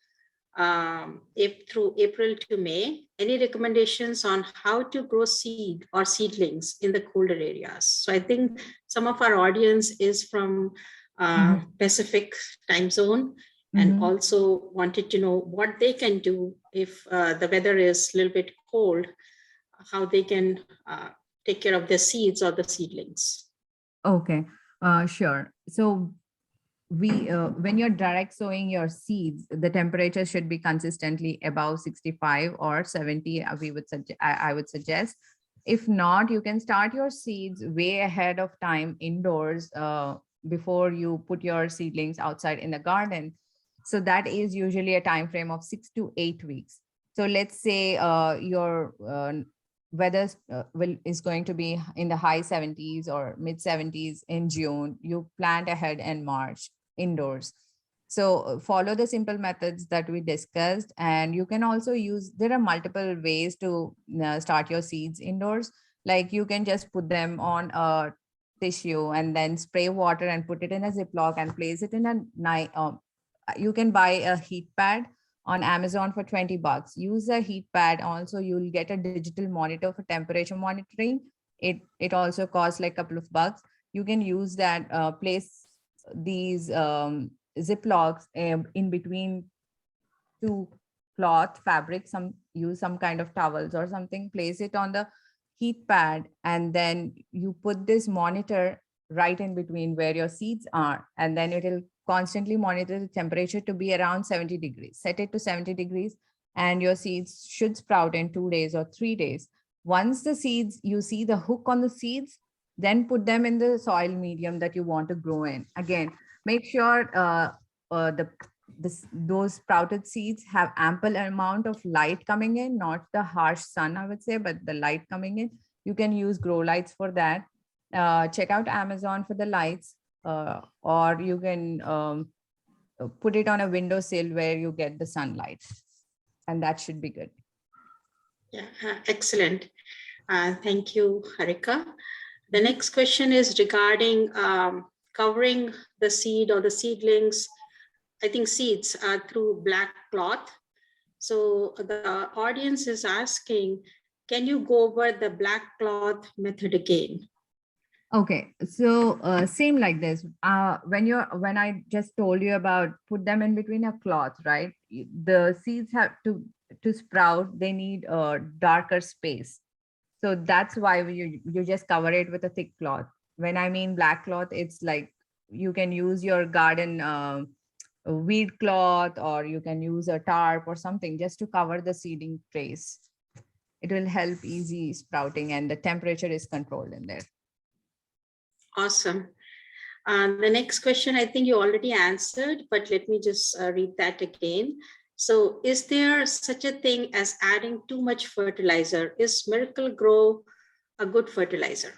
through April to May. Any recommendations on how to grow seed or seedlings in the colder areas? So I think some of our audience is from Pacific time zone and also wanted to know what they can do if the weather is a little bit cold, how they can take care of their seeds or the seedlings. Okay, sure. So when you're direct sowing your seeds, the temperature should be consistently above 65 or 70. I would suggest. If not, you can start your seeds way ahead of time indoors before you put your seedlings outside in the garden. So that is usually a time frame of 6 to 8 weeks. So let's say your weather is going to be in the high 70s or mid 70s in June. You plant ahead in March indoors. So follow the simple methods that we discussed, and you can also use, there are multiple ways to start your seeds indoors. Like you can just put them on a tissue and then spray water and put it in a Ziploc and place it in a night. You can buy a heat pad on Amazon for $20. Use a heat pad. Also, you'll get a digital monitor for temperature monitoring. It also costs like a couple of bucks. You can use that, place these Ziplocs in between two cloth fabric, use some kind of towels or something, place it on the heat pad, and then you put this monitor right in between where your seeds are, and then it will constantly monitor the temperature to be around 70 degrees. Set it to 70 degrees and your seeds should sprout in 2 days or 3 days. Once the seeds, you see the hook on the seeds, then put them in the soil medium that you want to grow in. Again, make sure those sprouted seeds have ample amount of light coming in, not the harsh sun, I would say, but the light coming in. You can use grow lights for that. Check out Amazon for the lights, or you can put it on a windowsill where you get the sunlight. and that should be good. Yeah, excellent. Thank you, Harika. The next question is regarding covering the seed or the seedlings, I think seeds, through black cloth. So the audience is asking, can you go over the black cloth method again? Okay, so same like this. When I just told you about put them in between a cloth, right? The seeds have to sprout. They need a darker space. So that's why you just cover it with a thick cloth. When I mean black cloth, it's like you can use your garden weed cloth, or you can use a tarp or something just to cover the seeding trays. It will help easy sprouting, and the temperature is controlled in there. Awesome. The next question, I think you already answered, but let me just read that again. So is there such a thing as adding too much fertilizer? Is Miracle-Gro a good fertilizer?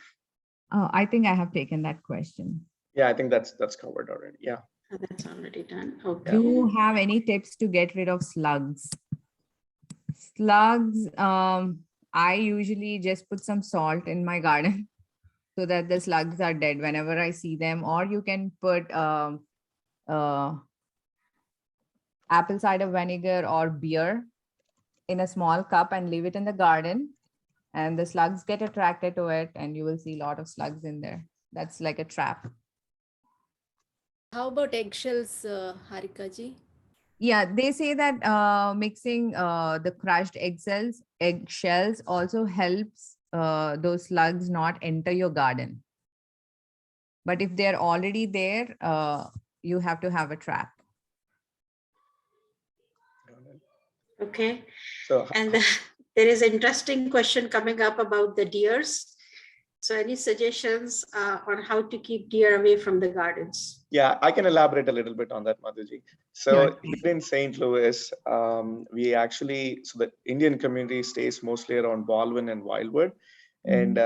Oh, I think I have taken that question. Yeah, I think that's covered already. Yeah. Oh, that's already done. Okay. Do you have any tips to get rid of slugs? Slugs, I usually just put some salt in my garden so that the slugs are dead whenever I see them. Or you can put apple cider vinegar or beer in a small cup and leave it in the garden, and the slugs get attracted to it, and you will see a lot of slugs in there. That's like a trap. How about eggshells, Harika ji? Yeah, they say that mixing the crushed eggshells also helps those slugs not enter your garden. But if they're already there, you have to have a trap. Okay. So And there is an interesting question coming up about the deers. So any suggestions on how to keep deer away from the gardens? yeah, I can elaborate a little bit on that, Madhuji. So Sure. here in St. Louis, we actually, so the Indian community stays mostly around Baldwin and Wildwood. And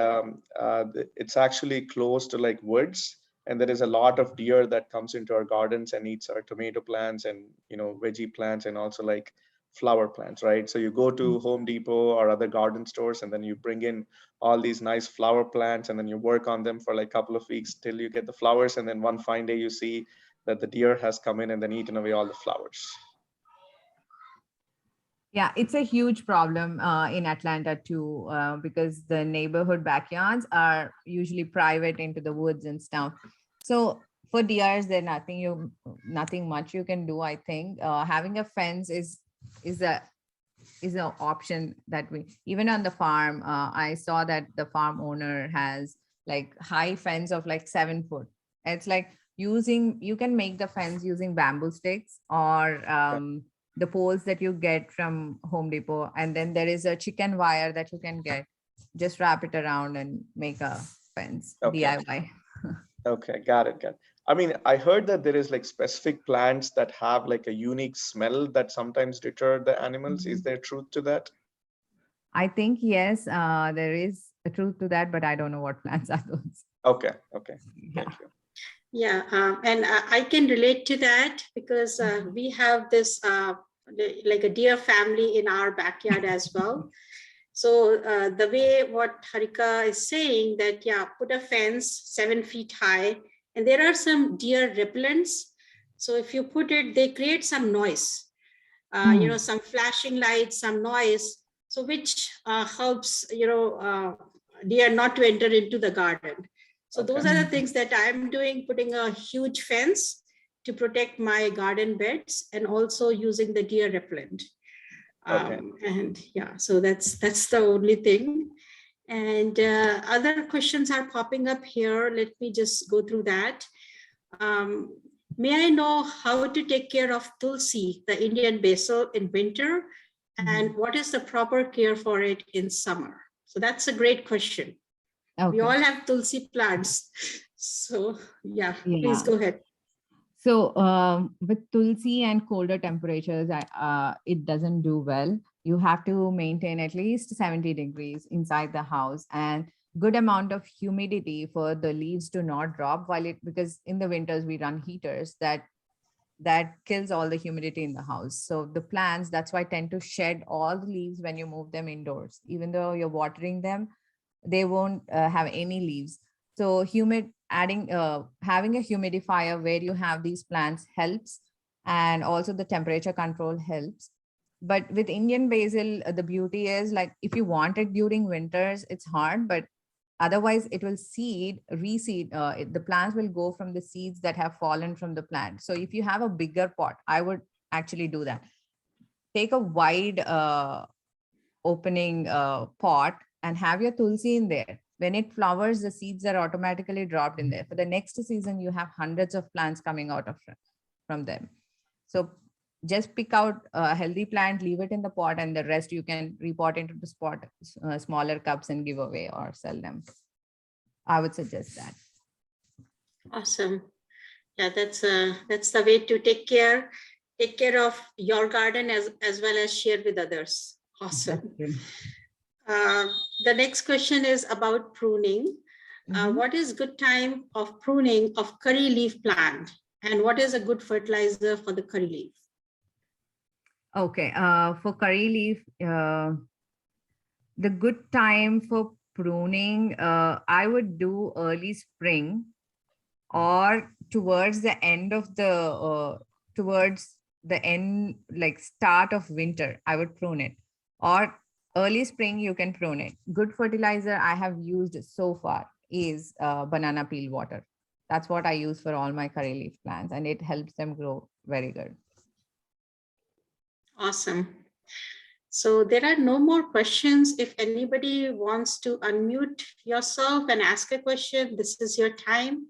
it's actually close to like woods. And there is a lot of deer that comes into our gardens and eats our tomato plants and, veggie plants and also like flower plants, right? So you go to Home Depot or other garden stores, and then you bring in all these nice flower plants, and then you work on them for like a couple of weeks till you get the flowers. And then one fine day you see that the deer has come in and then eaten away all the flowers. Yeah, it's a huge problem in Atlanta too, because the neighborhood backyards are usually private into the woods and stuff. So for deers, there's nothing much you can do. I think having a fence is an option that we, even on the farm, I saw that the farm owner has like high fence of like 7 foot. It's like you can make the fence using bamboo sticks or the poles that you get from Home Depot. And then there is a chicken wire that you can get, just wrap it around and make a fence. Okay. DIY. Okay, got it. I mean, I heard that there is like specific plants that have like a unique smell that sometimes deter the animals. Is there truth to that? I think yes, there is a truth to that, but I don't know what plants are those. Okay. Yeah. Thank you. Yeah, and I can relate to that because we have this like a deer family in our backyard as well. So the way what Harika is saying that, yeah, put a fence 7 feet high, and there are some deer repellents. So if you put it, they create some noise, some flashing lights, some noise. So which helps, deer not to enter into the garden. So those are the things that I'm doing, putting a huge fence to protect my garden beds and also using the deer repellent. And yeah, so that's the only thing. And other questions are popping up here. Let me just go through that. May I know how to take care of Tulsi, the Indian basil, in winter, and what is the proper care for it in summer? So that's a great question. Okay. We all have Tulsi plants. So yeah, please go ahead. So with Tulsi and colder temperatures, it doesn't do well. You have to maintain at least 70 degrees inside the house and good amount of humidity for the leaves to not drop because in the winters we run heaters that that kills all the humidity in the house. So the plants, that's why tend to shed all the leaves when you move them indoors. Even though you're watering them, they won't have any leaves. So having a humidifier where you have these plants helps, and also the temperature control helps. But with Indian basil, the beauty is, like, if you want it during winters, it's hard, but otherwise it will reseed. The plants will go from the seeds that have fallen from the plant. So if you have a bigger pot, I would actually do that. Take a wide opening pot and have your tulsi in there. When it flowers, the seeds are automatically dropped in there. For the next season, you have hundreds of plants coming out from them. So just pick out a healthy plant, leave it in the pot, and the rest you can repot into the smaller cups and give away or sell them. I would suggest that. Awesome. Yeah, that's the way to take care of your garden as well as share with others. Awesome. The next question is about pruning. What is good time of pruning of curry leaf plant, and what is a good fertilizer for the curry leaf? Okay, for curry leaf, the good time for pruning, I would do early spring or towards the end of like start of winter, I would prune it. Or early spring, you can prune it. Good fertilizer I have used so far is banana peel water. That's what I use for all my curry leaf plants, and it helps them grow very good. Awesome. So there are no more questions. If anybody wants to unmute yourself and ask a question, this is your time.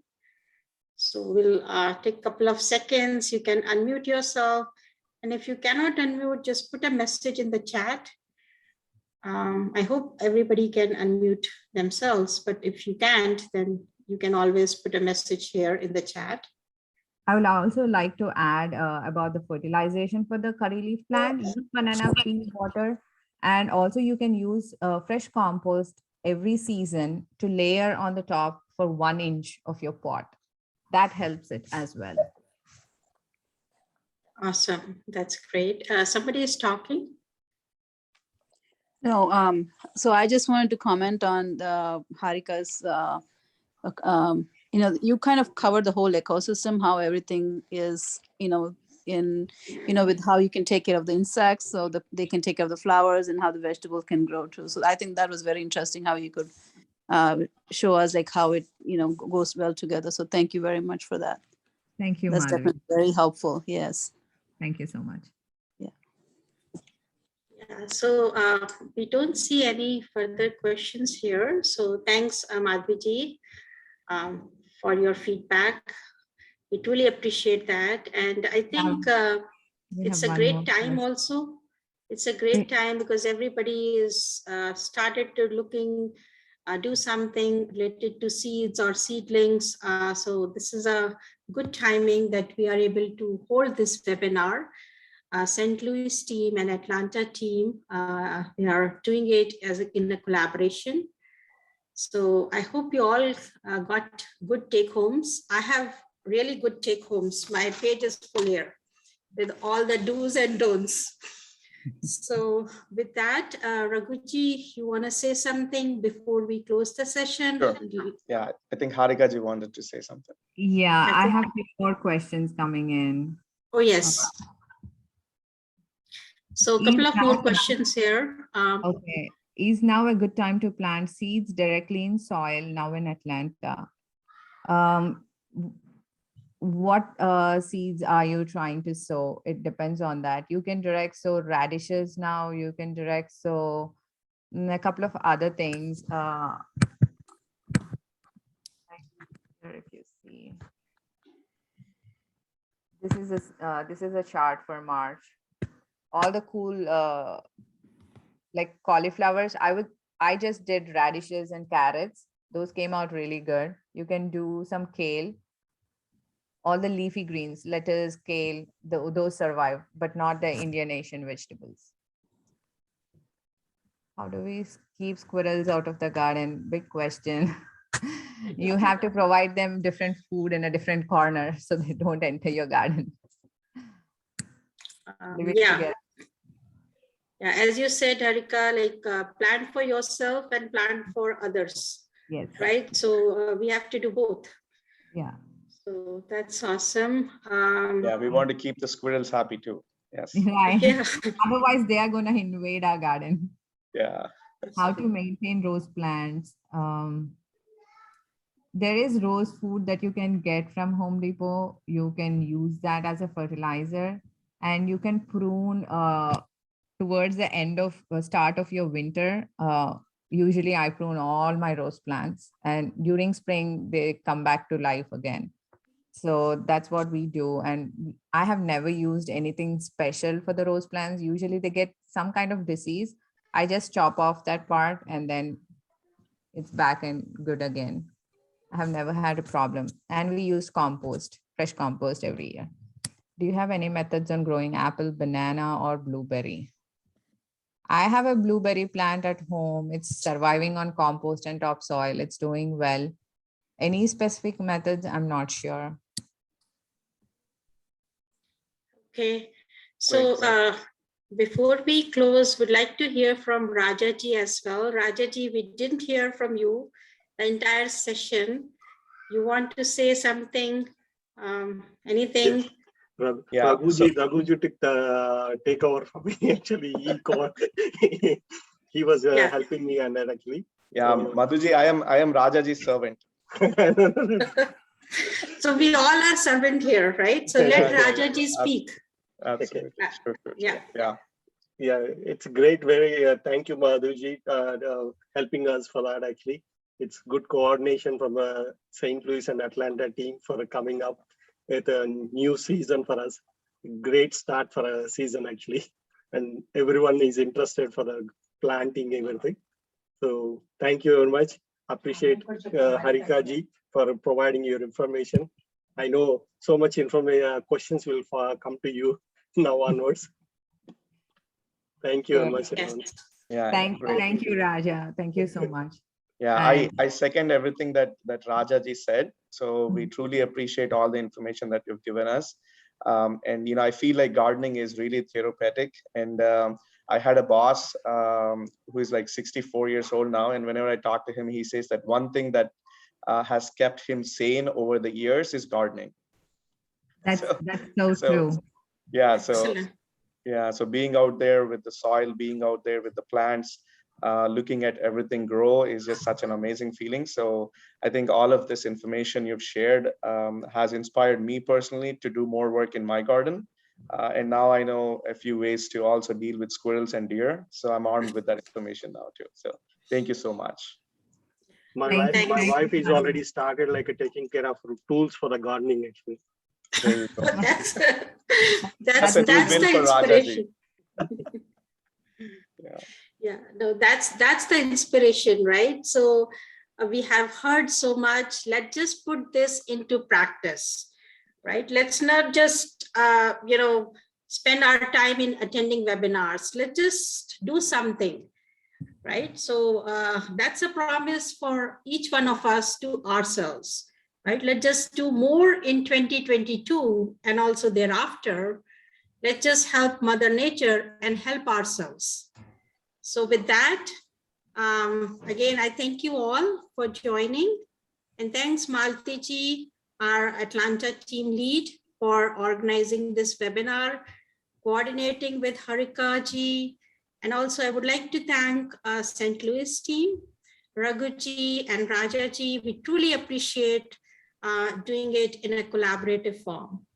So we'll take a couple of seconds. You can unmute yourself. And if you cannot unmute, just put a message in the chat. I hope everybody can unmute themselves, but if you can't, then you can always put a message here in the chat. I would also like to add about the fertilization for the curry leaf plant. Use banana peel water, and also you can use fresh compost every season to layer on the top for 1 inch of your pot. That helps it as well. Awesome, that's great. Somebody is talking. No, so I just wanted to comment on Harika's, you kind of covered the whole ecosystem, how everything is, with how you can take care of the insects, so they can take care of the flowers, and how the vegetables can grow too. So I think that was very interesting how you could show us like how it, goes well together. So thank you very much for that. Thank you, That's Madhavi. definitely very helpful. Yes. Thank you so much. Yeah, so we don't see any further questions here. So thanks, Madhviji, for your feedback. We truly appreciate that. And I think it's a great time also. It's a great time because everybody is started to do something related to seeds or seedlings. So this is a good timing that we are able to hold this webinar. St. Louis team and Atlanta team, we are doing it in a collaboration. So I hope you all got good take homes. I have really good take homes. My page is full here with all the do's and don'ts. So with that, Raghuji, you want to say something before we close the session? Sure. Yeah, I think Harika ji wanted to say something. Yeah, I have 3 more questions coming in. Oh, yes. So a couple of more questions here. Okay. Is now a good time to plant seeds directly in soil now in Atlanta? What seeds are you trying to sow? It depends on that. You can direct sow radishes now. You can direct sow a couple of other things. If you see, this is a chart for March. All the cool like cauliflowers, I just did radishes and carrots. Those came out really good. You can do some kale. All the leafy greens, lettuce, kale, those survive, but not the Indian Asian vegetables. How do we keep squirrels out of the garden? Big question. You have to provide them different food in a different corner so they don't enter your garden. live it Yeah. together. Yeah, as you said, Harika, like plan for yourself and plan for others, Yes. right? So we have to do both. Yeah. So that's awesome. Yeah, we want to keep the squirrels happy too. Yes. Right. Yeah. Otherwise, they are going to invade our garden. Yeah. How to maintain rose plants. There is rose food that you can get from Home Depot. You can use that as a fertilizer, and you can prune towards the end of start of your winter. Usually I prune all my rose plants, and during spring they come back to life again. So that's what we do. And I have never used anything special for the rose plants. Usually they get some kind of disease. I just chop off that part and then it's back and good again. I have never had a problem. And we use compost, fresh compost every year. Do you have any methods on growing apple, banana, or blueberry? I have a blueberry plant at home. It's surviving on compost and topsoil. It's doing well. Any specific methods? I'm not sure. Okay. So before we close, would like to hear from Rajaji as well. Rajaji, we didn't hear from you the entire session. You want to say something? Anything? Yes. Yeah, Raghuji took the takeover for me. Actually, he was helping me and then actually. Yeah, So, Madhuji, I am Rajaji's servant. So we all are servant here, right? So let Rajaji speak. Absolutely. Sure. Yeah. Yeah. Yeah, it's great. Very thank you, Madhuji, helping us for that. Actually, it's good coordination from St. Louis and Atlanta team for coming up with a new season for us. Great start for a season actually, and everyone is interested for the planting everything. So thank you very much. Appreciate Harika ji for providing your information. I know so much information. Questions will come to you now onwards. Thank you very much, everyone. Yeah. Thank you, Raja. Thank you so much. Yeah, And- I second everything that Rajaji said. So we truly appreciate all the information that you've given us. And I feel like gardening is really therapeutic. And I had a boss who is like 64 years old now. And whenever I talk to him, he says that one thing that has kept him sane over the years is gardening. That's so true. Yeah. Excellent. So being out there with the soil, being out there with the plants, looking at everything grow is just such an amazing feeling. So I think all of this information you've shared has inspired me personally to do more work in my garden. And now I know a few ways to also deal with squirrels and deer. So I'm armed with that information now too. So thank you so much. My Thank you. wife is already started like taking care of tools for the gardening actually. There you go. That's That's a new the bill for inspiration. Yeah. Yeah, no, that's the inspiration, right? So we have heard so much. Let's just put this into practice, right? Let's not just spend our time in attending webinars. Let's just do something, right? So that's a promise for each one of us to ourselves, right? Let's just do more in 2022 and also thereafter. Let's just help Mother Nature and help ourselves. So with that, again, I thank you all for joining. And thanks, Malti ji, our Atlanta team lead, for organizing this webinar, coordinating with Harika ji. And also I would like to thank St. Louis team, Raghu ji and Raja ji. We truly appreciate doing it in a collaborative form.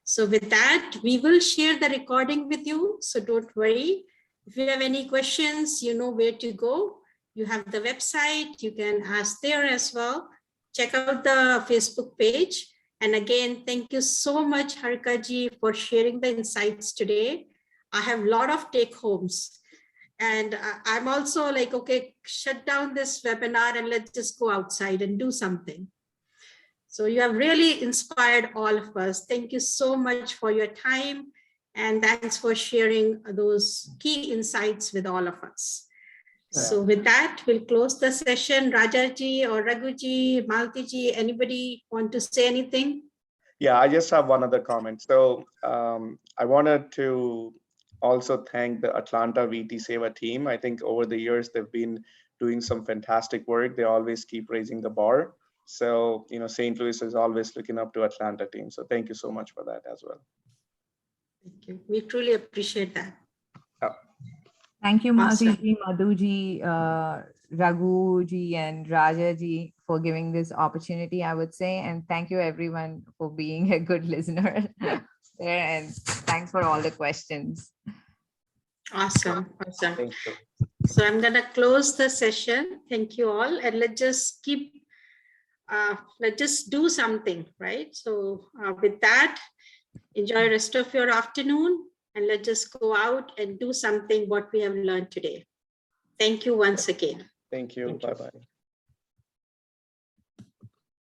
So with that, we will share the recording with you. So don't worry. If you have any questions, you know where to go. You have the website, you can ask there as well. Check out the Facebook page. And again, thank you so much, Harika ji, for sharing the insights today. I have a lot of take homes. And I'm also like, okay, shut down this webinar and let's just go outside and do something. So you have really inspired all of us. Thank you so much for your time. And thanks for sharing those key insights with all of us. Yeah. So with that, we'll close the session. Rajaji or Raghuji, Maltiji, anybody want to say anything? Yeah, I just have one other comment. So I wanted to also thank the Atlanta VT Seva team. I think over the years, they've been doing some fantastic work. They always keep raising the bar. So, St. Louis is always looking up to Atlanta team. So thank you so much for that as well. Thank you. We truly appreciate that. Thank you, Awesome. Malti ji, Madhuji, Raghuji, and Rajaji for giving this opportunity, I would say. And thank you everyone for being a good listener there. And thanks for all the questions. Awesome. Awesome. Thank you. So I'm going to close the session. Thank you all. And let's just do something, right? So with that, enjoy the rest of your afternoon, and let's just go out and do something what we have learned today. Thank you once again. Thank you. Bye-bye.